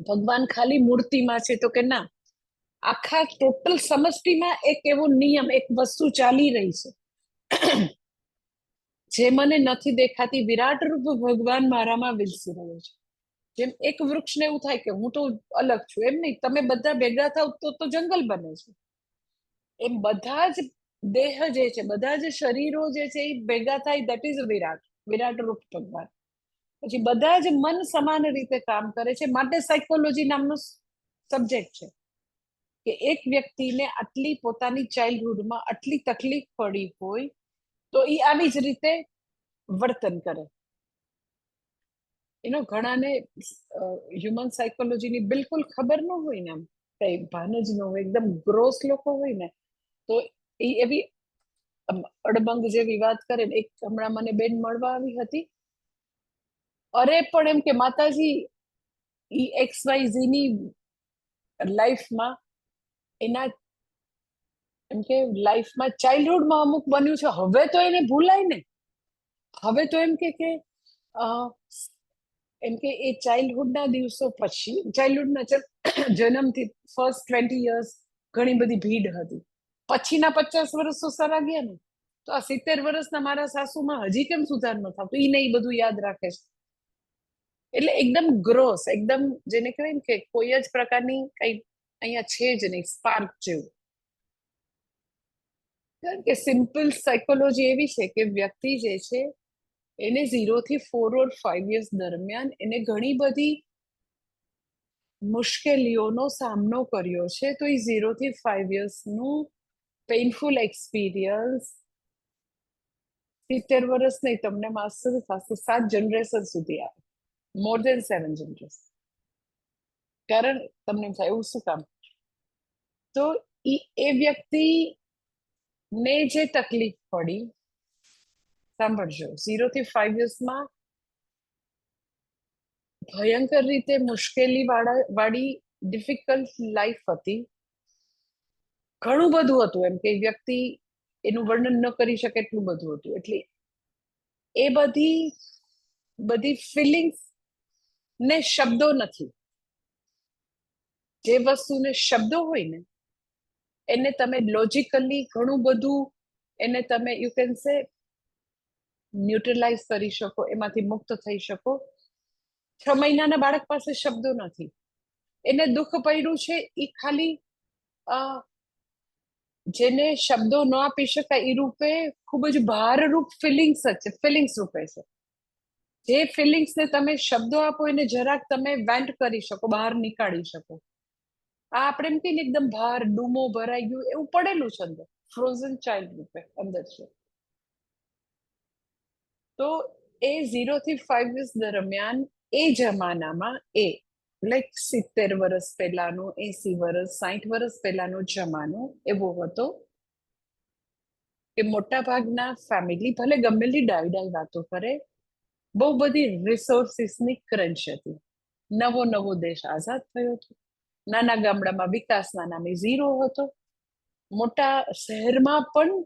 ભગવાન ખાલી મૂર્તિમાં છે, તો કે ના, આખા ટોટલ સમષ્ટિમાં એક એવો નિયમ, એક વસ્તુ ચાલી રહી છે. જે મને નથી દેખાતી વિરાટ રૂપ ભગવાન મારામાં વિલસી રહ્યો છે. જેમ એક વૃક્ષને એવું થાય કે હું તો અલગ છું, એમ નહીં, તમે બધા ભેગા થાવ તો જંગલ બને છે. એમ બધા જ દેહ જે છે, બધા જ શરીરો જે છે એ ભેગા થાય, દેટ ઇઝ વિરાટ રૂપ ભગવાન. પછી બધા જ મન સમાન રીતે કામ કરે છે. માટે સાયકોલોજી નામનો સબ્જેક્ટ છે કે એક વ્યક્તિને આટલી પોતાની ચાઇલ્ડહુડમાં આટલી તકલીફ પડી હોય તો એ આવી જ રીતે વર્તન કરે. ઘણાને હ્યુમન સાયકોલોજીની બિલકુલ ખબર ન હોય ને, આમ કઈ ભાન જ ન હોય, એકદમ ગ્રોસ લોકો હોય ને, તો એ એવી અડબંગ જેવી વાત કરે ને. એક હમણાં મને બેન મળવા આવી હતી, અરે પણ એમ કે માતાજી ઈ XYZ ની લાઈફમાં, એના એમ કે લાઈફમાં ચાઇલ્ડહુડમાં અમુક બન્યું છે, હવે તો એને ભૂલાય ને. હવે તો એમ કે એમ કે એ ચાઇલ્ડહુડના દિવસો પછી, ચાઇલ્ડહુડના જન્મથી ફર્સ્ટ 20 યર્સ ઘણી બધી ભીડ હતી. પછીના 50 વર્ષ તો સારા ગયા ને, તો આ 70 વર્ષના મારા સાસુમાં હજી કેમ સુધાર ન થતો, એ નહીં બધું યાદ રાખે છે. એટલે એકદમ ગ્રોસ, એકદમ જેને કહેવાય ને કે કોઈ જ પ્રકારની કઈ અહીંયા છે જ નહીં, સ્પાર્ક જેવું. કારણ કે સિમ્પલ સાયકોલોજી એવી છે કે વ્યક્તિ જે છે એને 0 થી 4 or 5 યર્સ દરમિયાન એને ઘણી બધી મુશ્કેલીઓનો સામનો કર્યો છે. તો એ 0 થી 5 યર્સનું પેઇનફુલ એક્સપિરિયન્સ 70 વર્ષ નહીં, તમને માસ્ટર થશે 7 જનરેશન સુધી આવે, મોર દેન 7 જનરેશન. કારણ તમને એમ થાય એવું શું કામ? તો એ વ્યક્તિ ને જે તકલીફ પડી, સાંભળજો, 0 થી 5 યર્સમાં ભયંકર રીતે મુશ્કેલી વાળી ડિફિકલ્ટ લાઈફ હતી. ઘણું બધું હતું, એમ કે વ્યક્તિ એનું વર્ણન ન કરી શકે એટલું બધું હતું. એટલે એ બધી ફિલિંગ્સ ને શબ્દો નથી. જે વસ્તુને શબ્દો હોય ને એને તમે લોજિકલી ઘણું બધું એને તમે યુ કેન સે ન્યુટ્રલાઇઝ કરી શકો, એમાંથી મુક્ત થઈ શકો. 6 મહિનાના બાળક પાસે શબ્દો નથી. એને દુઃખ પડ્યું છે, એ ખાલી જેને શબ્દો ન આપી શકાય એ રૂપે ખૂબ જ ભારરૂપ ફિલિંગ્સ જ છે, ફિલિંગ્સ રૂપે છે. જે ફિલિંગ્સને તમે શબ્દો આપો એને જરાક તમે વેન્ટ કરી શકો, બહાર નીકાળી શકો. આ આપણે એમ કહીને એકદમ ભાર ડૂમો ભરાઈ ગયું એવું પડેલું છે અંદર, ફ્રોઝન ચાઇલ્ડ રૂપે અંદર છે. તો એ 0 થી 5 યર્સ દરમિયાન એ જમાનામાં લાઈક 70 વર્ષ પહેલાનો, 80 વર્ષ, 60 વર્ષ પહેલાનો જમાનો એવો હતો કે મોટા ભાગના ફેમિલી ભલે ગમેલી ડાઈ વાતો કરે, બહુ બધી રિસોર્સિસની ક્રંચ હતી. નવો દેશ આઝાદ થયો હતો. નાના ગામડામાં વિકાસના નામે ઝીરો હતો. મોટા શહેરમાં પણ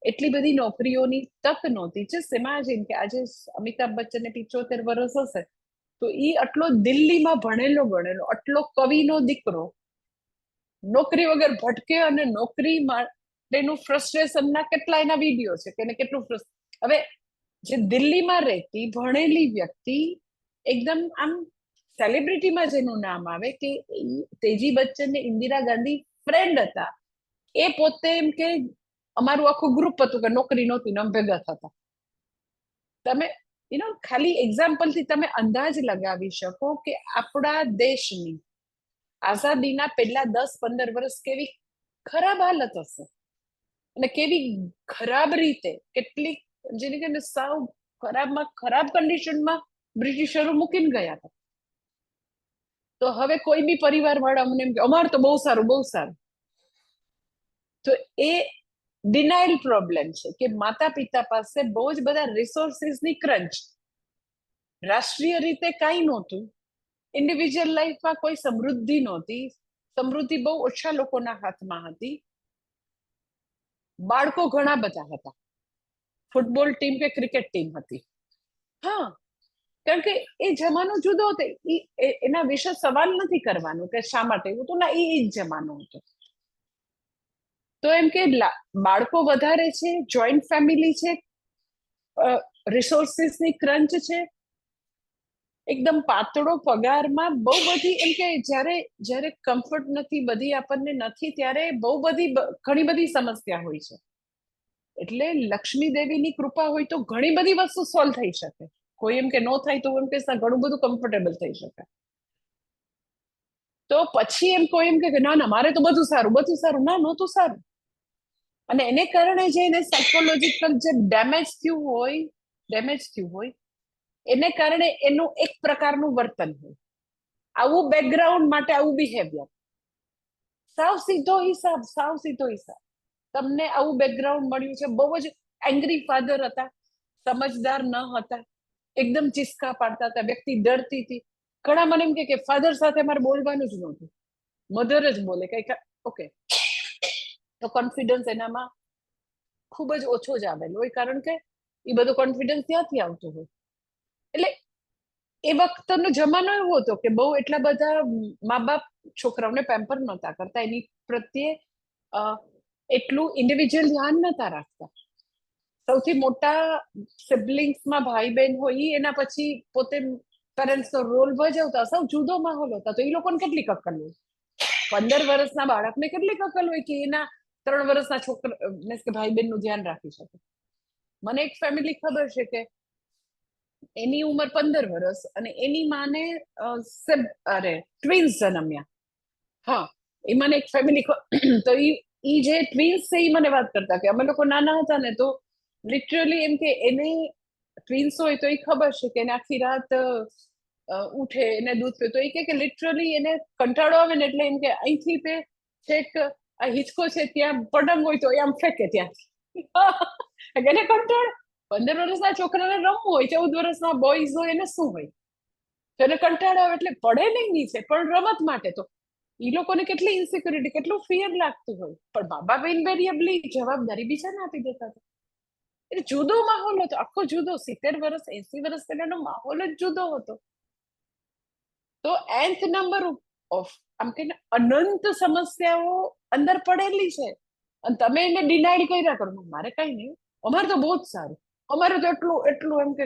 એટલી બધી નોકરીઓની તક નહોતી. જસ્ટ ઇમેજિન કે આજે અમિતાભ બચ્ચનને 75 વર્ષ હશે, તો એ આટલો દિલ્હીમાં ભણેલો ગણેલો, આટલો કવિનો દીકરો નોકરી વગર ભટકે, અને નોકરી માટેનું ફ્રસ્ટ્રેશનના કેટલા એના વિડીયો છે કે કેટલું હવે જે દિલ્હીમાં રહેતી ભણેલી વ્યક્તિ એકદમ આમ સેલિબ્રિટીમાં જેનું નામ આવે કે તેજી બચ્ચન ને ઇન્દિરા ગાંધી ફ્રેન્ડ હતા, એ પોતે એમ કે અમારું આખું ગ્રુપ હતું કે નોકરી નહોતી ને અમે ભેગા થતા. તમે ખાલી એક્ઝામ્પલ થી તમે અંદાજ લગાવી શકો કે આપણા દેશની આઝાદીના પહેલા 10-15 વર્ષ કેવી ખરાબ હાલત હશે, અને કેવી ખરાબ રીતે કેટલીક જેને કે સાવ ખરાબમાં ખરાબ કન્ડિશનમાં બ્રિટિશરો મૂકીને ગયા હતા. તો હવે કોઈ બી પરિવાર વાળા અમને એમ કે અમારું તો બહુ સારું, બહુ સારું. તો એ ડિનાયલ પ્રોબ્લેમ છે કે માતા પિતા પાસે બહુ જ બધા રિસોર્સિસની ક્રંચ. રાષ્ટ્રીય રીતે કાંઈ નહોતું, ઇન્ડિવિજ્યુઅલ લાઈફમાં કોઈ સમૃદ્ધિ નહોતી, સમૃદ્ધિ બહુ ઓછા લોકોના હાથમાં હતી. બાળકો ઘણા બધા હતા, ફૂટબોલ ટીમ કે ક્રિકેટ ટીમ હતી. હા, કારણ કે એ જમાનો જુદો હતો. એના વિશે સવાલ નથી કરવાનો કે શા માટે એવું તો ના, એ જ જમાનો હતો. તો એમ કે બાળકો વધારે છે, જોઈન્ટ ફેમિલી છે, રિસોર્સિસની ક્રંચ છે, એકદમ પાતળો પગારમાં બહુ બધી, એમ કે જ્યારે કમ્ફર્ટ નથી, બધી આપણને નથી, ત્યારે બહુ બધી ઘણી બધી સમસ્યા હોય છે. એટલે લક્ષ્મી દેવીની કૃપા હોય તો ઘણી બધી વસ્તુ સોલ્વ થઈ શકે. કોઈ એમ કે નો થાય તો એમ કે ઘણું બધું કમ્ફર્ટેબલ થઈ શકે. તો પછી એમ કોઈ એમ કે ના ના મારે તો બધું સારું, ના નહોતું સારું. અને એને કારણે જે એને સાયકોલોજીકલ જે ડેમેજ થયું હોય એને કારણે એનું એક પ્રકારનું વર્તન હોય, આવું બેકગ્રાઉન્ડ માટે આવું બિહેવિયર. સાવ સીધો હિસાબ. તમને આવું બેકગ્રાઉન્ડ મળ્યું છે. બહુ જ એંગ્રી ફાધર હતા, સમજદાર ન હતા, એકદમ ચિસ્કા પાડતા હતા, વ્યક્તિ ડરતી હતી. ઘણા મને એમ કે ફાધર સાથે મારે બોલવાનું જ નહોતું, મધર જ બોલે કઈ. ઓકે, તો કોન્ફિડન્સ એનામાં ખૂબ જ ઓછો જ આવેલો હોય, કારણ કે એ બધો કોન્ફિડન્સ ત્યાંથી આવતો હોય. એટલે એ વખતનો જમાનો એવો હતો કે બહુ એટલા બધા મા બાપ છોકરાઓને પેમ્પર નહોતા કરતા, એની પ્રત્યે એટલું ઇન્ડિવિજ્યુઅલ ધ્યાન નહોતા રાખતા. સૌથી મોટા સિબ્લિંગ્સમાં ભાઈ બહેન હોય એના પછી પોતે પેરેન્ટ્સનો રોલ ભજવતા, સૌ જુદો માહોલ હતા. તો એ લોકોને કેટલી અક્કલ હોય, 15 વર્ષના બાળકને કેટલી અક્કલ હોય કે એના 3 વર્ષના છોકરા કે ભાઈ બહેન નું ધ્યાન રાખી શકે. મને એક ફેમિલી ખબર છે કે એની ઉંમર 15 વર્ષ અને એની માને ટ્વિન્સ જન્મ્યા. હા, એ મને એક ફેમિલી તો ઈ જે ટ્વિન્સ છે એ મને વાત કરતા કે અમે લોકો નાના હતા ને તો લિટરલી એમ કે એને ટ્વિન્સ હોય તો એ ખબર છે કે એને આખી રાત ઉઠે, એને દૂધ પીવે, તો એ કે લિટરલી એને કંટાળો આવે ને એટલે એમ કે અહીંથી તે છેક આ હિંચકો છે ત્યાં પતંગ હોય તો એ આમ ફેંકે ત્યાં એને કંટાળો. 15 વર્ષના છોકરાને રમવું હોય, 14 વર્ષના બોયઝ હોય એને શું હોય, તો એને કંટાળો આવે એટલે પડે નહીં નીચે, પણ રમત માટે. તો એ લોકોને કેટલી ઇન્સિક્યુરિટી, કેટલું ફિયર લાગતું હોય, પણ મા બાપ ઇનવેરિયેબલી જવાબદારી બીજાને આપી દેતા હતા. એટલે જુદો માહોલ હતો, આખો જુદો. 70 વર્ષ 80 વર્ષ પહેલાનો માહોલ જ જુદો હતો. તો nth નંબર ઓફ આમ કે અનંત સમસ્યાઓ અંદર પડેલી છે અને તમે એને ડિનાઇડ કર્યા કરો, મારે કઈ નહીં, અમારે તો બહુ જ સારું, અમારે તો એટલું એમ કે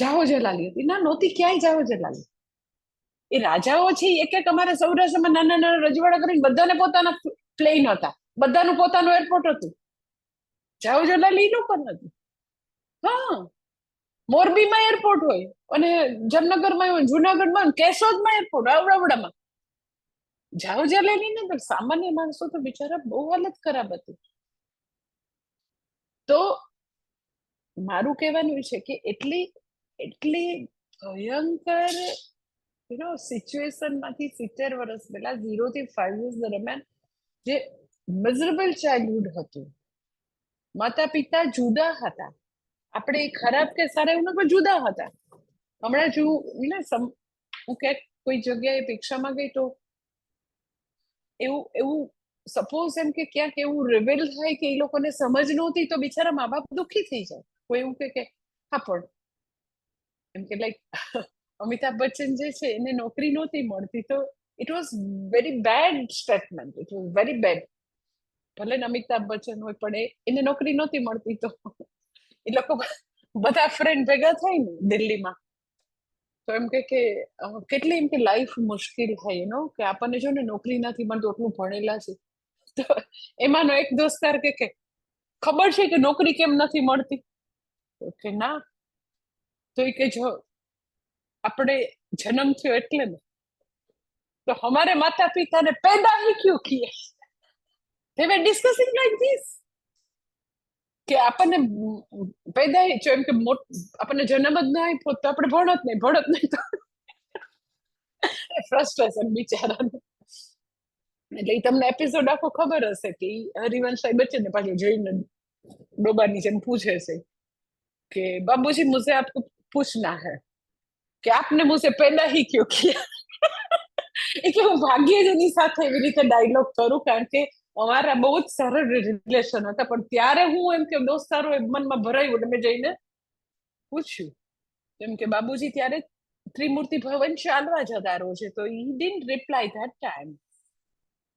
જાહો જલાલી હતી. ના, નહોતી ક્યાંય જાહો જલાલી. એ રાજાઓ છે એક એક અમારે સૌરાષ્ટ્રમાં નાના નાના રજવાડા કરીને બધાને પોતાના પ્લેન હતા, બધાનું પોતાનું એરપોર્ટ હતું. જાહો જલાલી લોકો નથી. હા, મોરબીમાં એરપોર્ટ હોય અને જામનગરમાં હોય, જુનાગઢમાં, કેશોદમાં એરપોર્ટ, આવડાવડામાં. જાહો જલાલી ને તો સામાન્ય માણસો તો બિચારા બહુ હાલત ખરાબ હતી. તો મારું કહેવાનું છે કે એટલી ભયંકર સિચ્યુએશન માંથી 70 વર્ષ પહેલા 0 થી 5 years દરમિયાન જે મિઝરેબલ ચાઇલ્ડહુડ હતું, માતા પિતા જુદા હતા, આપણે ખરાબ કે સારા એવું પણ જુદા હતા. હમણાં હું ક્યાંક કોઈ જગ્યાએ પરીક્ષામાં ગઈ તો એવું સપોઝ એમ કે ક્યાંક એવું રિવેલ થાય કે એ લોકોને સમજ નહોતી તો બિચારા મા બાપ દુઃખી થઈ જાય. કોઈ એવું કે હા પણ એમ કે લાઈક અમિતાભ બચ્ચન જે છે એને નોકરી નહોતી મળતી તો it was very bad statement, it was very bad. ભલે ને અમિતાભ બચ્ચન હોય પણ એને નોકરી નહોતી મળતી તો એ લોકો બધા ફ્રેન્ડ ભેગા થાય ને દિલ્હીમાં તો એમ કે કેટલી એમ કે લાઈફ મુશ્કેલ થાય એનો કે આપણને જો ને નોકરી નથી મળતું, એટલું ભણેલા છે. તો એમાંનો એક દોસ્તાર કે ખબર છે કે નોકરી કેમ નથી મળતી? કે ના, તો એ કે જો આપણે જન્મ થયો એટલે ને તો हमारे माता पिता ने पैदा ही क्यों किए? they were discussing like this કે આપણને પેદા એમ કે આપણને જન્મ જ ના આપ્યો તો આપણે ભણત નહીં તો ફ્રસ્ટ્રેશન બિચારાનું. એટલે તમને એપિસોડ આખો ખબર હશે કે હરિવંશભાઈ બચ્ચન ને પાછું જોઈને ડોબાની જેમ પૂછે છે કે બાબુજી મુझे आपको पूछना है કે આપને મુझे पैदा ही क्यों किया? એટલે હું ભાગ્યે જ એની સાથે એવી રીતે ડાયલોગ કરું કારણ કે અમારા બહુ જ સરળ રિલેશન હતા, પણ ત્યારે હું એમ કે દોસ્તારો મનમાં ભરાયું એટલે મેં જઈને પૂછ્યું એમ કે બાબુજી ત્યારે ત્રિમૂર્તિ ભવન ચાલવા જતા રોજે તો ઈ ડિડન્ટ રિપ્લાય ધેટ ટાઈમ.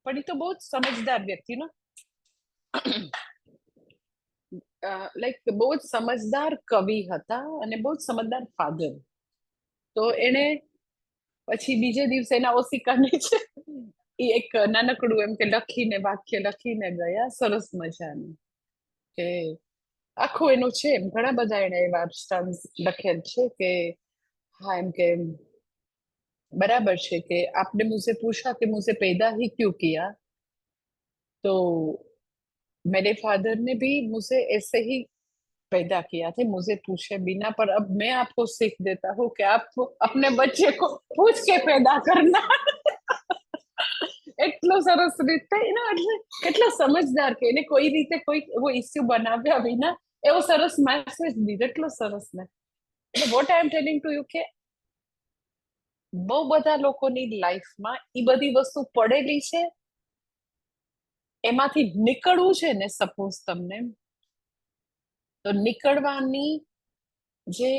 પણ એ તો બહુ જ સમજદાર વ્યક્તિ ને લાઈક બહુ જ સમજદાર કવિ હતા અને બહુ જ સમજદાર ફાધર. તો એને પછી બીજે દિવસે એના ઓશિકા નીચે એ એક નાનકડું એમ કે લખીને વાક્ય લખીને ગયા, સરસ મજાનું, કે આખું એનું છે એમ ઘણા બધા એને એવા સ્ટન્સ લખેલ છે કે હા એમ કે बराबर है कि आपने मुझसे पूछा कि मुझे पैदा ही क्यों किया, तो मेरे फादर ने भी मुझे ऐसे ही पैदा किया थे, मुझे पूछे बिना, पर अब मैं आपको सीख देता हूँ कि आप अपने बच्चे को पूछ के पैदा करना. એટલો સરસ રીતે એનો એટલે કેટલો સમજદાર કે એને કોઈ રીતે કોઈ એવો ઇસ્યુ બનાવ્યા વિના એવો સરસ મેસેજ દીધો, એટલો સરસ ને. એટલે what I M telling to you કે બહુ બધા લોકોની લાઈફમાં એ બધી વસ્તુ પડેલી છે, એમાંથી નીકળવું છે ને સપોઝ તમને, તો નીકળવાની જે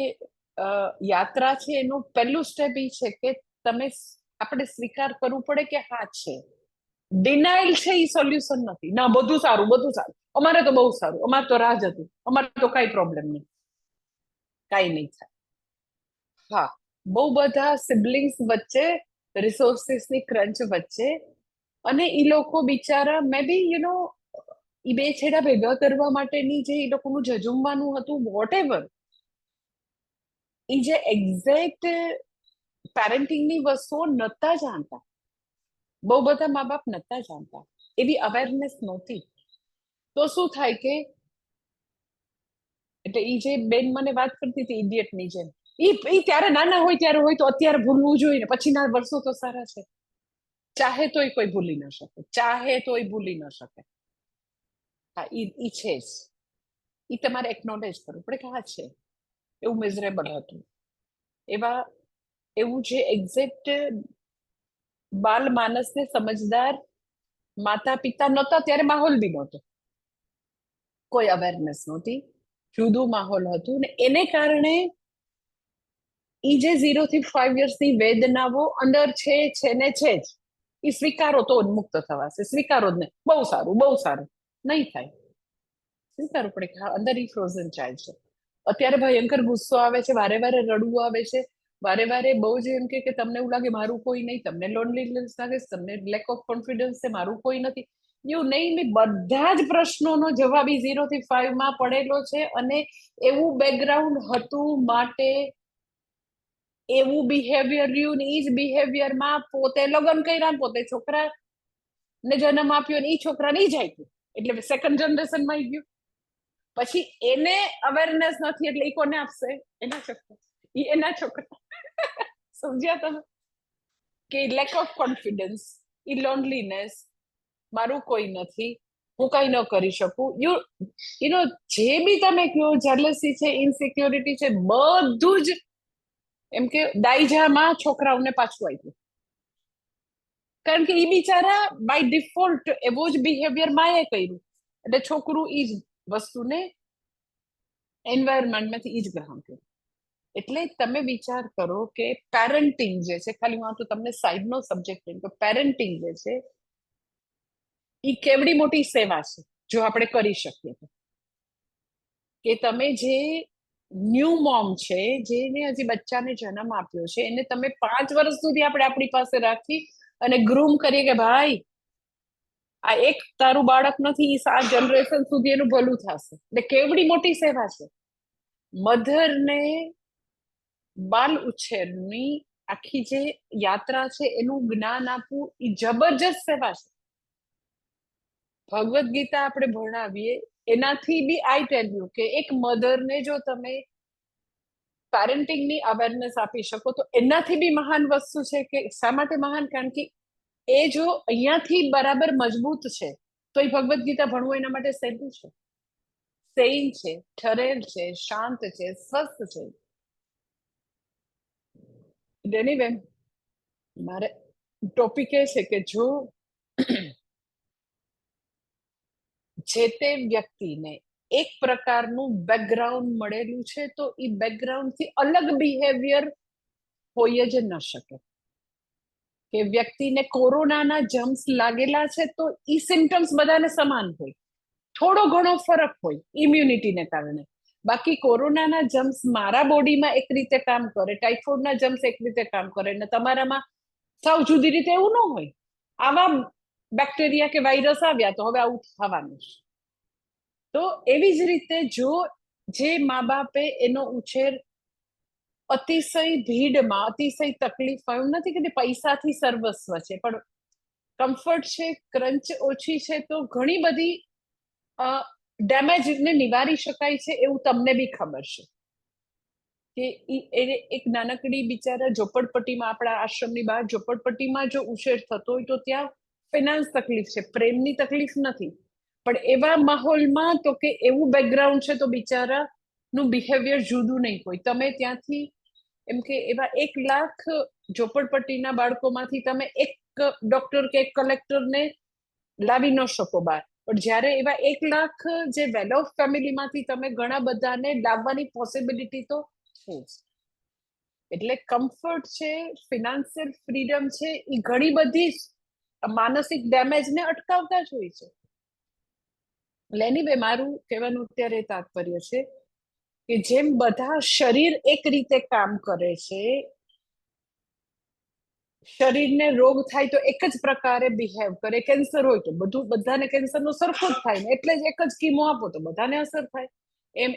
યાત્રા છે એનું પહેલું સ્ટેપ એ છે કે તમે આપણે સ્વીકાર કરવું પડે કે હા છે. ડિનાઇલ છે એ સોલ્યુશન નથી. ના બધું સારું, બધું સારું, અમારે તો બહુ સારું, અમારે તો રાજ હતું, અમારે તો કઈ પ્રોબ્લેમ નહીં, કઈ નહીં થાય. હા, બહુ બધા સિબ્લિંગ્સ વચ્ચે રિસોર્સિસની ક્રંચ વચ્ચે અને એ લોકો બિચારા મે બી એ બે છેડા ભેગા કરવા માટેની જે એ લોકોનું જજુમવાનું હતું, વોટ એવર, એ જે એક્ઝેક્ટ પેરેન્ટિંગની વસ્તુઓ નતા જાણતા, બહુ બધા મા બાપ નતા જાણતા, એવી અવેરનેસ નહોતી. તો શું થાય કે એટલે એ જે બેન મને વાત કરતી હતી ઇડિયટની જેમ, ઈ ત્યારે નાના હોય ત્યારે હોય તો અત્યારે ભૂલવું જોઈએ ને પછીના વર્ષો તો સારા છે. ચાહે તોય કોઈ ભૂલી ન શકે, ચાહે તોય ભૂલી ન શકે. હા, ઈ છે જ, ઈ તમારે એકનોલેજ કરવું પડે કે હા છે, એવું મિઝરેબલ હતું. એવું જે એક્ઝેક્ટ બાલ માનસને સમજદાર માતા પિતા નહોતા ત્યારે માહોલ બી નહોતો, કોઈ અવેરનેસ નહોતી, જુદું માહોલ હતું ને એને કારણે ઈ જે 0 થી 5 યર્સની વેદનાઓ અંદર છે ને છે જ, એ સ્વીકારો તો જ મુક્ત થવાશે, સ્વીકારો જ ને બહુ સારું, બહુ સારું નહીં થાય. સ્વીકારવું પડે કે હા અંદર ઈ ફ્રોઝન ચાઇલ્ડ છે. અત્યારે ભયંકર ગુસ્સો આવે છે, વારે વારે રડવું આવે છે, વારે વારે બહુ જ એમ કે તમને એવું લાગે મારું કોઈ નહીં, તમને લોનલીનેસ લાગે, તમને લેક ઓફ કોન્ફિડન્સ છે, મારું કોઈ નથી, એવું નહીં, બધા જ પ્રશ્નોનો જવાબ 0 થી 5 માં પડેલો છે. અને એવું બેકગ્રાઉન્ડ હતું માટે એવું બિહેવિયર રહ્યું ને એ જ બિહેવિયરમાં પોતે લગ્ન કર્યા ને પોતે છોકરા ને જન્મ આપ્યો ને એ છોકરાને ઈ જાય ગયું, એટલે સેકન્ડ જનરેશનમાં આવી ગયું. પછી એને અવેરનેસ નથી એટલે એ કોને આપશે? એના છોકરા, એના છોકરા. સમજ્યા તમે કે lack of confidence, E loneliness, મારું કોઈ નથી, હું કઈ ન કરી શકું, યુ નો જે બી તમે કહો, જેલસી છે, ઇનસિક્યોરિટી છે, બધું જ એમ કે દાઈજામાં છોકરાઓને પાછું આવ્યું. કારણ કે એ બિચારા બાય ડિફોલ્ટ એવો જ બિહેવિયર માએ કર્યું, એટલે છોકરું ઈ જ વસ્તુને એન્વાયરમેન્ટમાંથી ઈ જ ગ્રહણ કર્યું. એટલે તમે વિચાર કરો કે પેરેન્ટિંગ જે છે, ખાલી હું તો તમને સાઈડનો સબ્જેક્ટ કહ્યું કે પેરેન્ટિંગ જે છે એ કેવડી મોટી સેવા છે જો આપણે કરી શકીએ તો. કે તમે જે ન્યૂ મોમ છે, જેને હજી બચ્ચાને જન્મ આપ્યો છે, એને તમે 5 વર્ષ સુધી આપણે આપણી પાસે રાખી અને ગ્રૂમ કરીએ કે ભાઈ આ એક તારું બાળક નથી, 7 જનરેશન સુધી એનું ભલું થશે, એટલે કેવડી મોટી સેવા છે. મધરને બાલ ઉછેરની આખી જે યાત્રા છે એનું જ્ઞાન આપવું એ જબરજસ્ત સેવા છે. ભગવદ્ ગીતા આપણે ભણાવીએ એનાથી બી આઈ ટેલ યુ કે એક મધરને જો તમે પેરેન્ટિંગની અવેરનેસ આપી શકો તો એનાથી બી મહાન વસ્તુ છે. કે શા માટે મહાન? કારણ કે એ જો અહીંયાથી બરાબર મજબૂત છે તો એ ભગવદ્ ગીતા ભણવું એના માટે સહેલું છે, સેઇન છે, ઠરેલ છે, શાંત છે, સ્વસ્થ છે. એનીવે મારે ટોપિક એ છે કે જો જે તે વ્યક્તિને એક પ્રકારનું બેકગ્રાઉન્ડ મળેલું છે તો એ બેકગ્રાઉન્ડ થી અલગ બિહેવિયર હોય જ ન શકે. કે વ્યક્તિને કોરોનાના જમ્સ લાગેલા છે તો ઈ સિમ્ટમ્સ બધાને સમાન હોય, થોડો ઘણો ફરક હોય ઇમ્યુનિટીને કારણે. બાકી કોરોનાના જમ્સ મારા બોડીમાં એક રીતે કામ કરે, ટાઇફોઇડના જમ્સ એક રીતે કામ કરે, અને તમારામાં સાવ જુદી રીતે એવું ન હોય. આવા બેક્ટેરિયા કે વાયરસ આવ્યા તો હવે આવું થવાનું છે. તો એવી જ રીતે જો જે મા બાપે એનો ઉછેર અતિશય ભીડમાં, અતિશય તકલીફ, એવું નથી કે પૈસાથી સર્વસ્વ છે, પણ કમ્ફર્ટ છે, ક્રંચ ઓછી છે, તો ઘણી બધી ડેમેજ ને નિવારી શકાય છે એવું તમને બી ખબર છે કે એક નાનકડી બિચારા ઝોપડપટ્ટીમાં, આપણા આશ્રમની બહાર ઝોપડપટ્ટીમાં જો ઉછેર થતો હોય તો ત્યાં ફિનાન્સ તકલીફ છે, પ્રેમની તકલીફ નથી, પણ એવા માહોલમાં તો કે એવું બેકગ્રાઉન્ડ છે તો બિચારા નું બિહેવિયર જુદું નહીં હોય. તમે ત્યાંથી એમ કે એવા 1,00,000 ઝોપડપટ્ટીના બાળકોમાંથી તમે એક ડોક્ટર કે એક કલેક્ટરને લાવી ન શકો બહાર, પણ જ્યારે એવા 1,00,000 જે વેલ ઓફ ફેમિલીમાંથી તમે ઘણા બધાને લાવવાની પોસિબિલિટી તો છે જ. એટલે કમ્ફર્ટ છે, ફિનાન્શિયલ ફ્રીડમ છે, એ ઘણી બધી માનસિક ડેમેજને અટકાવતા જ હોય છે. એનીવે મારું કહેવાનું અત્યારે તાત્પર્ય છે કે જેમ બધા શરીર એક રીતે કામ કરે છે, શરીરને રોગ થાય તો એક જ પ્રકારે બિહેવ કરે. કેન્સર હોય તો બધાને કેન્સરનો સરખો જ થાય ને, એટલે જ એક જ કીમો આપો તો બધાને અસર થાય. એમ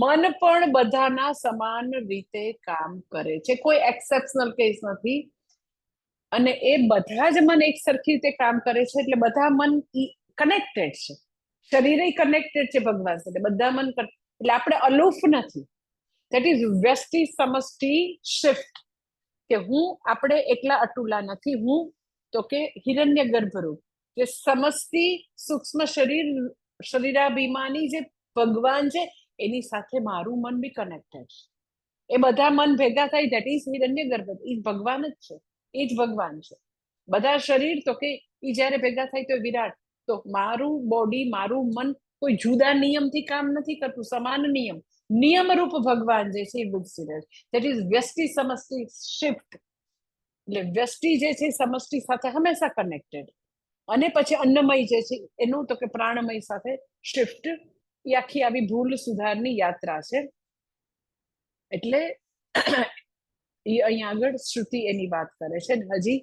મન પણ બધાના સમાન રીતે કામ કરે છે, કોઈ એક્સેપ્શનલ કેસ નથી. અને એ બધા જ મન એક સરખી રીતે કામ કરે છે, એટલે બધા મન કનેક્ટેડ છે. શરીરે કનેક્ટેડ છે ભગવાન સાથે, બધા મન, એટલે આપણે અલુફ નથી. દેટ ઇઝ વ્યષ્ટિ સમષ્ટિ શિફ્ટ, કે હું આપણે એકલા અટુલા નથી. હું તો કે હિરણ્ય ગર્ભરૂપ, જે સમષ્ટિ સૂક્ષ્મ શરીરાભિમાની જે ભગવાન છે, એની સાથે મારું મન બી કનેક્ટેડ છે. એ બધા મન ભેગા થાય, દેટ ઇઝ હિરણ્ય ગર્ભ, એ ભગવાન જ છે, એ જ ભગવાન છે. બધા શરીર તો કે એ જયારે ભેગા થાય તો વિરાટ. તો મારું બોડી, મારું મન કોઈ જુદા નિયમથી કામ નથી કરતું, સમાન નિયમરૂપ ભગવાન જે છે એ બુદ્ધિ, દેટ ઇઝ વ્યષ્ટિ સમષ્ટિ શિફ્ટ. એટલે વ્યષ્ટિ જે છે સમષ્ટિ સાથે હંમેશા કનેક્ટેડ, અને પછી અન્નમય જે છે એનું તો કે પ્રાણમય સાથે શિફ્ટ. એ આખી આવી ભૂલ સુધારની યાત્રા છે. એટલે એ અહીંયા આગળ શ્રુતિ એની વાત કરે છે. હજી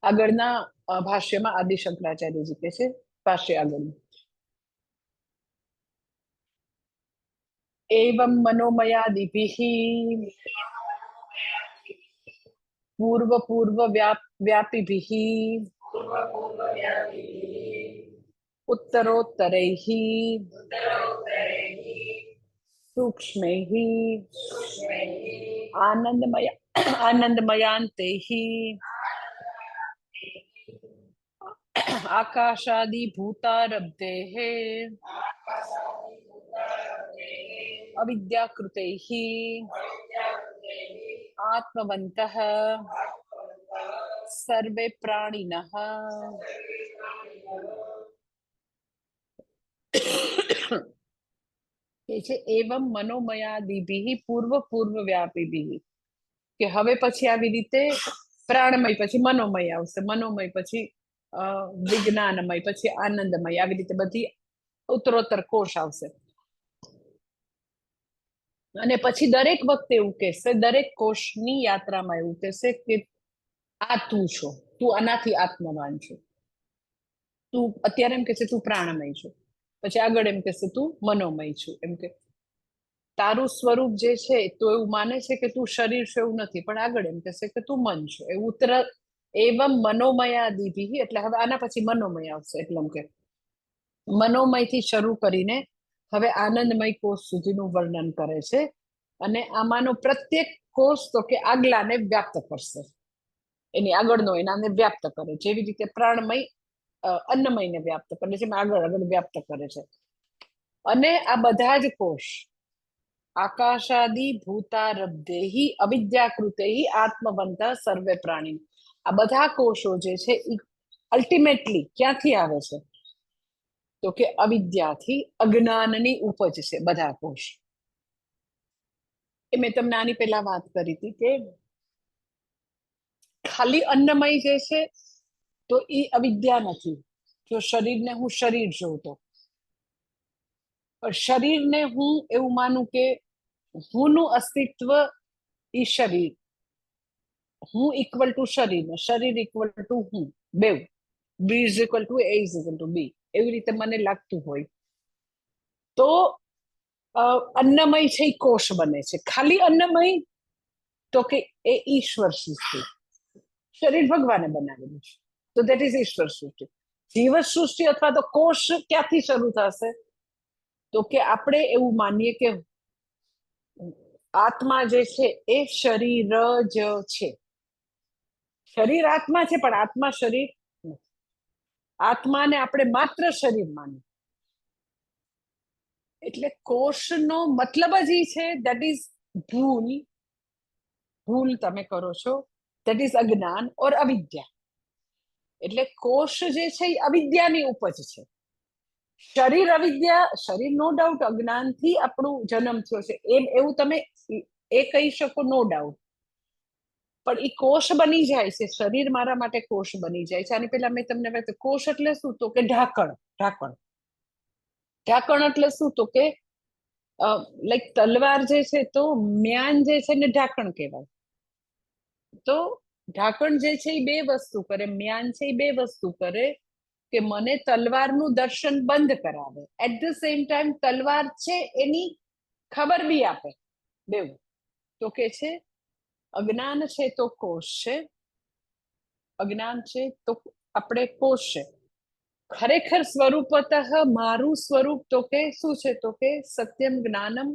આગળના ભાષ્યમાં આદિ શંકરાચાર્યજી કહે છે, ભાષ્ય આગળનું, एवं मनोमयादिभिः पूर्व पूर्व व्यापिभिः उत्तरोत्तरैः सूक्ष्मैः आनंदमयांतैः आकाशादि भूतारब्धेः अविद्याकृतैः आत्मवन्तः सर्वे प्राणिनः एवं मनोमयादिभिः पूर्व पूर्व व्यापिभिः, કે હવે પછી આવી રીતે પ્રાણમય પછી મનોમય આવશે, મનોમય પછી વિજ્ઞાનમય, પછી આનંદમય, આવી રીતે બધી ઉત્તરોત્તર કોષ આવશે. અને પછી દરેક વખતે એવું કહેશે, દરેક કોષની યાત્રામાં એવું કહેશે કે આ તું છો, તું આનાથી આત્મવાન છો. તું અત્યારે એમ કહેશે તું પ્રાણમય છો, પછી આગળ એમ કહેશે તું મનોમય છું. એમ કે તારું સ્વરૂપ જે છે તો એવું માને છે કે તું શરીર છે એવું નથી, પણ આગળ એમ કહેશે કે તું મન છો. એ ઉત્તર એવમ મનોમયાદિભિ, એટલે હવે આના પછી મનોમય આવશે. એટલે એમ કે મનોમય થી શરૂ કરીને હવે આનંદમય કોષ સુધીનું વર્ણન કરે છે. અને આમાંનો પ્રત્યેક કોષ તો કે આગલાને વ્યાપ્ત કરશે, એની આગળનો એનાને વ્યાપ્ત કરે. જેવી રીતે પ્રાણમય અન્નમયને વ્યાપ્ત કરે છે, આગળ આગળ વ્યાપ્ત કરે છે. અને આ બધા જ કોષ આકાશાદિ ભૂતારબ્ધેહિ અવિદ્યાકૃતેહિ આત્મવંત સર્વે પ્રાણી, આ બધા કોષો જે છે એ અલ્ટિમેટલી ક્યાંથી આવે છે તો કે અવિદ્યાથી, અજ્ઞાનની ઉપજ છે બધા કોષ. એ મેં તમને આની પહેલા વાત કરી હતી કે ખાલી અન્નમય જે છે તો એ અવિદ્યા નથી, જો શરીરને હું શરીર જોઉં તો, પણ શરીરને હું એવું માનું કે હુંનું અસ્તિત્વ ઈ શરીર, હું ઇક્વલ ટુ શરીર ને શરીર ઇક્વલ ટુ હું, બેવ, B is equal to A is equal to B, એવી રીતે મને લાગતું હોય તો અન્નમય છે એ કોષ બને છે. ખાલી અન્નમય તો કે એ ઈશ્વર સૃષ્ટિ, શરીર ભગવાને બનાવેલું છે, તો દેટ ઇઝ ઈશ્વર સૃષ્ટિ. જીવ સૃષ્ટિ અથવા તો કોષ ક્યાંથી શરૂ થશે? તો કે આપણે એવું માનીએ કે આત્મા જે છે એ શરીર જ છે. શરીર આત્મા છે, પણ આત્મા શરીર નથી. આત્માને આપણે માત્ર શરીર માનીએ. એટલે કોષનો મતલબ જ ઈ છે, દેટ ઇઝ ભૂલ. ભૂલ તમે કરો છો, દેટ ઇઝ અજ્ઞાન ઓર અવિદ્યા. એટલે કોષ જે છે એ અવિદ્યાની ઉપજ છે. શરીર અવિદ્યા, શરીર નો ડાઉટ અજ્ઞાનથી આપણું જન્મ થયો છે, એમ એવું તમે એ કહી શકો, નો ડાઉટ. પણ એ કોષ બની જાય છે, શરીર મારા માટે કોષ બની જાય છે. આની પેલા મેં તમને વાત, કોષ એટલે શું? તો કે ઢાંકણ. ઢાંકણ ઢાંકણ એટલે શું? તો કે લાઈક તલવાર જે છે તો મ્યાન જે છે ને ઢાંકણ કહેવાય. તો ઢાંકણ જે છે એ બે વસ્તુ કરે, મ્યાન છે એ બે વસ્તુ કરે કે મને તલવારનું દર્શન બંધ કરાવે, એટ ધ સેમ ટાઈમ તલવાર છે એની ખબર બી આપે. બેવું. તો કે છે અજ્ઞાન છે તો કોષ છે, અજ્ઞાન છે તો આપણે કોષ છે. ખરેખર સ્વરૂપતઃ મારું સ્વરૂપ તો કે શું છે? તો કે સત્યમ જ્ઞાનમ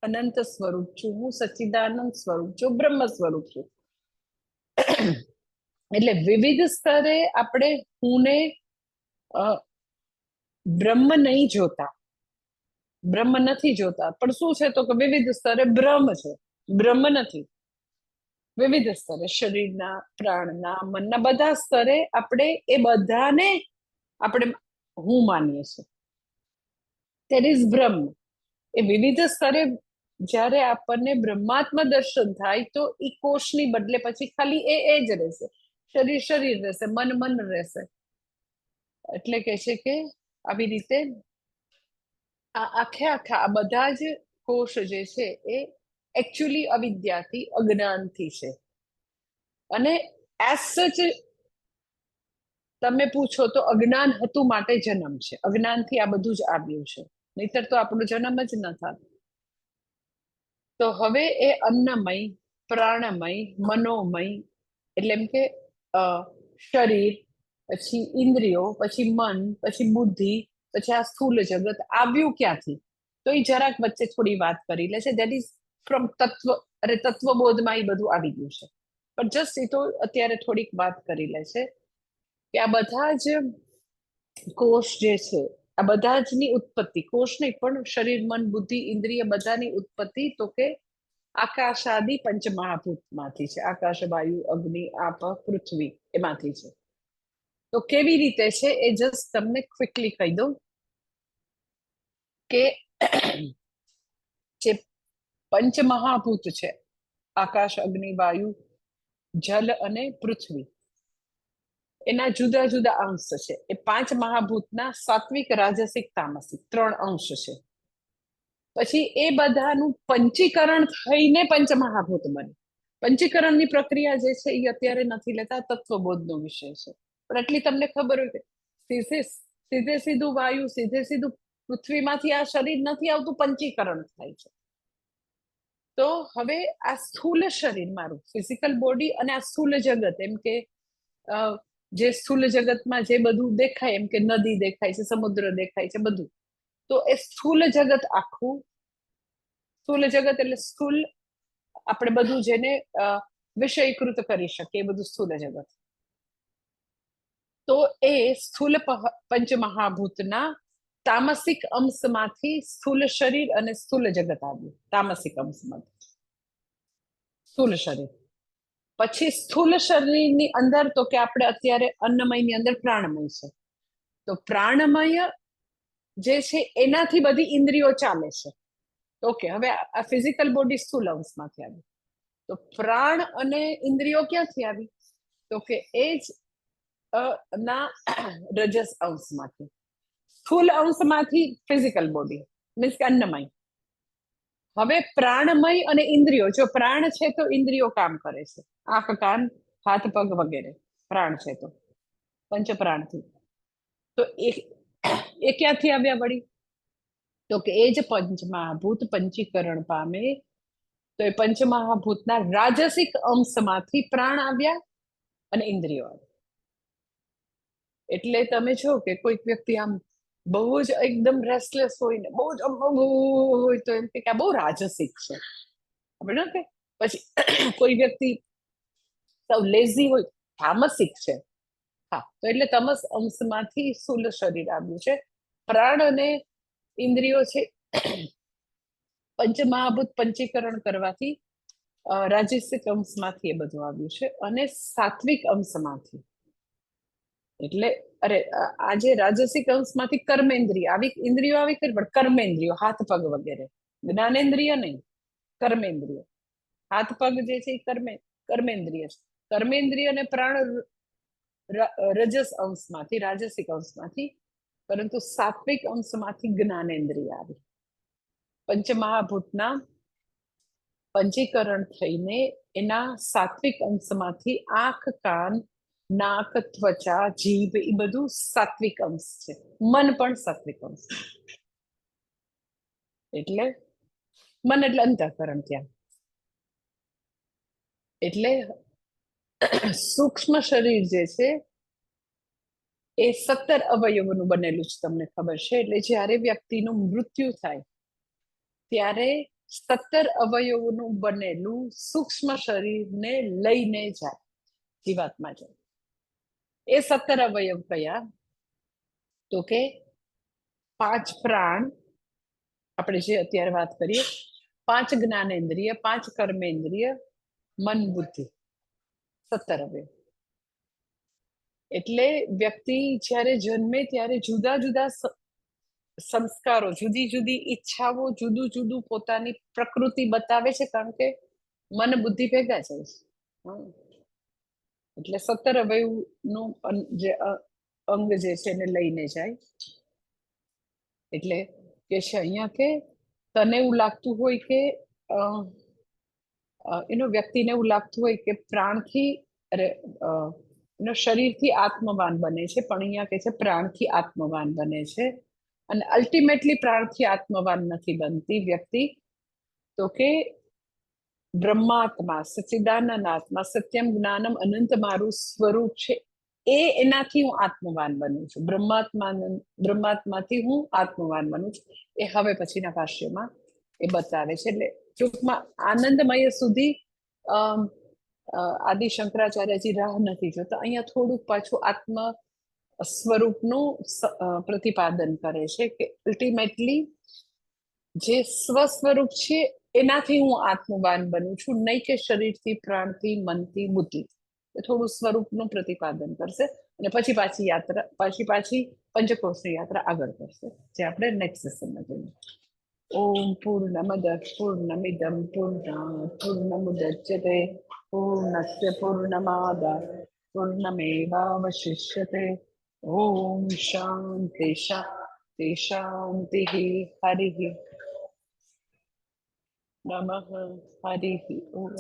અનંત સ્વરૂપ છું હું, સચ્ચિદાનંદ સ્વરૂપ છું, બ્રહ્મ સ્વરૂપ છું. એટલે વિવિધ સ્તરે આપણે હુંને બ્રહ્મ નહીં જોતા, બ્રહ્મ નથી જોતા, પણ શું છે? તો કે વિવિધ સ્તરે બ્રહ્મ છે, બ્રહ્મ નથી. વિવિધ સ્તરે શરીરના, પ્રાણના, મનના બધા સ્તરે આપણે એ બધાને આપણે હું માનીએ છીએ. દેટ ઇઝ બ્રહ્મ. એ વિવિધ સ્તરે જ્યારે આપણને બ્રહ્માત્મ દર્શન થાય તો એ કોષની બદલે પછી ખાલી એ જ રહેશે, શરીર શરીર રહેશે, મન મન રહેશે. એટલે કે છે કે આવી રીતે આ આખા આ બધા જ કોષ જે છે એ એકચ્યુઅલી અવિદ્યાથી, અજ્ઞાનથી છે. અને એઝ સચ તમે પૂછો તો અજ્ઞાન હતું માટે જન્મ છે, અજ્ઞાનથી આ બધું જ આવ્યું છે, નહીતર તો આપણો જન્મ જ ન થાત. તો હવે એ અન્નમય, પ્રાણમય, મનોમય, એટલે એમ કે શરીર, પછી ઇન્દ્રિયો, પછી મન, પછી બુદ્ધિ, પછી આ સ્થૂલ જગત આવ્યું ક્યાંથી? તો એ જરાક વચ્ચે થોડી વાત કરી લે છે. દેટ ઇઝ ફ્રોમ તત્વ, અરે તત્વબોધમાં એ બધું આવી ગયું છે, પણ જસ્ટ એ તો અત્યારે થોડીક વાત કરી લે છે કે આ બધા જ કોષ જે છે, આ બધા જ ની ઉત્પત્તિ, કોષ નહીં પણ શરીર, મન, બુદ્ધિ, ઇન્દ્રિય બધાની ઉત્પત્તિ તો કે આકાશ આદિ પંચમહાભૂતમાંથી છે. આકાશ, વાયુ, અગ્નિ, આપ, પૃથ્વી, એમાંથી છે. તો કેવી રીતે છે એ જસ્ટ તમને ક્વિકલી કહી દઉં કે જે પંચમહાભૂત છે, આકાશ, અગ્નિ, વાયુ, જલ અને પૃથ્વી, એના જુદા જુદા અંશ છે. એ પાંચ મહાભૂતના સાત્વિક, રાજસિક, તામસિક 3 અંશ છે. પછી એ બધાનું પંચીકરણ થઈને પંચમહાભૂત બને. પંચીકરણની પ્રક્રિયા જે છે એ અત્યારે નથી લેતા, તત્વબોધનો વિષય છે. પણ એટલી તમને ખબર હોય કે સીધે સીધું વાયુ, સીધે સીધું પૃથ્વીમાંથી આ શરીર નથી આવતું, પંચીકરણ થાય છે. તો હવે આ સ્થૂલ શરીર મારું, ફિઝિકલ બોડી, અને આ સ્થૂલ જગત, એમ કે જે સ્થૂલ જગતમાં જે બધું દેખાય, એમ કે નદી દેખાય છે, સમુદ્ર દેખાય છે, બધું. તો એ સ્થૂલ જગત આખું, સ્થૂલ જગત એટલે સ્થૂલ, આપણે બધું જેને વિષયીકૃત કરી શકીએ એ બધું સ્થૂલ જગત. તો એ સ્થૂલ પંચમહાભૂતના તામસિક અંશમાંથી સ્થૂલ શરીર અને સ્થૂલ જગત આવ્યું. તામસિક અંશમાંથી સ્થૂલ શરીર. પછી સ્થૂલ શરીરની અંદર તો કે આપણે અત્યારે અન્નમયની અંદર પ્રાણમય છે. તો પ્રાણમય જે છે એનાથી બધી ઇન્દ્રિયો ચાલે છે. ઓકે, હવે આ ફિઝિકલ બોડી સ્થૂલ અંશમાંથી આવી. તો પ્રાણ અને ઇન્દ્રિયો ક્યાંથી આવી? તો કે એ જ ના રજસ અંશમાંથી, સ્થૂલ અંશમાંથી ફિઝિકલ બોડી મીન્સ કે અન્નમય. હવે પ્રાણમય અને ઇન્દ્રિયો, જો પ્રાણ છે તો ઇન્દ્રિયો કામ કરે છે, આંખ કાન હાથ પગ વગેરે પ્રાણ છે તો પંચ પ્રાણથી. તો એ ક્યાંથી આવ્યા વળી? તો કે એ જ પંચમહાભૂત પંચીકરણ પામે, તો એ પંચમહાભૂતના રાજસિક અંશમાંથી પ્રાણ આવ્યા અને ઇન્દ્રિયો આવ્યા. એટલે તમે જો કે કોઈક વ્યક્તિ આમ બહુ જ એકદમ રેસ્ટલેસ હોય ને બહુ જ હોય તો એમ કે આ બહુ રાજસિક છે, આપણે કે પછી કોઈ વ્યક્તિ સાવ લેઝી હોય તામસિક છે. હા, તો એટલે તમસ અંશમાંથી સ્થૂલ શરીર આવ્યું છે. પ્રાણ અને ઇન્દ્રિયો છે પંચમહાભૂત પંચીકરણ કરવાથી રાજસિક અંશમાંથી એ બધું આવ્યું છે, અને સાત્વિક અંશમાંથી એટલે આજે રાજસિક અંશમાંથી કર્મેન્દ્રિય આવી, ઇન્દ્રિયો આવી કરી પણ કર્મેન્દ્રિયો હાથ પગ વગેરે, જ્ઞાનેન્દ્રિય નહીં, કર્મેન્દ્રિય. હાથ પગ જે છે એ કર્મેન્દ્રિય છે. કર્મેન્દ્રિય અને પ્રાણ રજસ અંશમાંથી, રાજસિક અંશમાંથી, પરંતુ સાત્વિક અંશમાંથી જ્ઞાનેન્દ્રિય આવી. પંચમહાભૂતના પંચીકરણ થઈને એના સાત્વિક અંશમાંથી આંખ કાન નાક ત્વચા જીભ એ બધું સાત્વિક અંશ છે. મન પણ સાત્વિક અંશ, એટલે મન એટલે અંતઃકરણ ત્યાં. એટલે સૂક્ષ્મ શરીર જે છે એ 17 અવયવોનું બનેલું છે, તમને ખબર છે. એટલે જ્યારે વ્યક્તિનું મૃત્યુ થાય ત્યારે 17 અવયવોનું બનેલું સૂક્ષ્મ શરીરને લઈને જાય જીવાત્મા જાય. એ 17 અવયવ કયા? તો કે 5 પ્રાણ, આપણે જે અત્યારે વાત કરીએ, 5 જ્ઞાનેન્દ્રિય, 5 કર્મેન્દ્રિય, મન બુદ્ધિ, 17 અવયવ. એટલે વ્યક્તિ જ્યારે જન્મે ત્યારે જુદા જુદા સંસ્કારો, જુદી જુદી ઈચ્છાઓ, જુદું જુદું પોતાની પ્રકૃતિ બતાવે છે, કારણ કે મન બુદ્ધિ ભેગા જાય છે. એટલે 17 અવયવનું જે અંગ જે છે એને લઈને જાય. એટલે કે છે અહીંયા કે તને એવું લાગતું હોય કે એનો વ્યક્તિને એવું લાગતું હોય કે પ્રાણથી એનો શરીરથી આત્મવાન બને છે, પણ અહીંયા કે છે પ્રાણથી આત્મવાન બને છે. અને અલ્ટિમેટલી પ્રાણથી આત્મવાન નથી બનતી વ્યક્તિ, તો કે બ્રહ્માત્મા, સચ્ચિદાનંદ આત્મા, સત્યમ જ્ઞાનમ અનંત મારું સ્વરૂપ છે, એનાથી હું આત્મવાન બનું છું. બ્રહ્માત્માથી હું આત્મવાન બનું છું. એ હવે પછીના ભાષ્યમાં એ બતાવે છે. એટલે ટૂંકમાં આનંદમય સુધી આદિ શંકરાચાર્યજી રાહ નથી જોતા. અહીંયા થોડુંક પાછું આત્મ સ્વરૂપનું પ્રતિપાદન કરે છે કે અલ્ટિમેટલી જે સ્વસ્વરૂપ છે એનાથી હું આત્મવાન બનું છું, નહીં કે શરીરથી, પ્રાણથી, મનથી, બુદ્ધિ. થોડું સ્વરૂપનું પ્રતિપાદન કરશે અને પછી પાછી પંચકોશની યાત્રા આગળ કરશે, જે આપણે નેક્સ્ટ સેશનમાં જોઈએ. ઓમ પૂર્ણમદ પૂર્ણમિદમ પૂર્ણાત પૂર્ણમુદચ્યતે પૂર્ણસ્ય પૂર્ણમાદાય પૂર્ણમેવાવશિષ્યતે. ઓમ શાંતિ શાંતિ શાંતિ. હરિ નમઃ. હરિ ઓમ.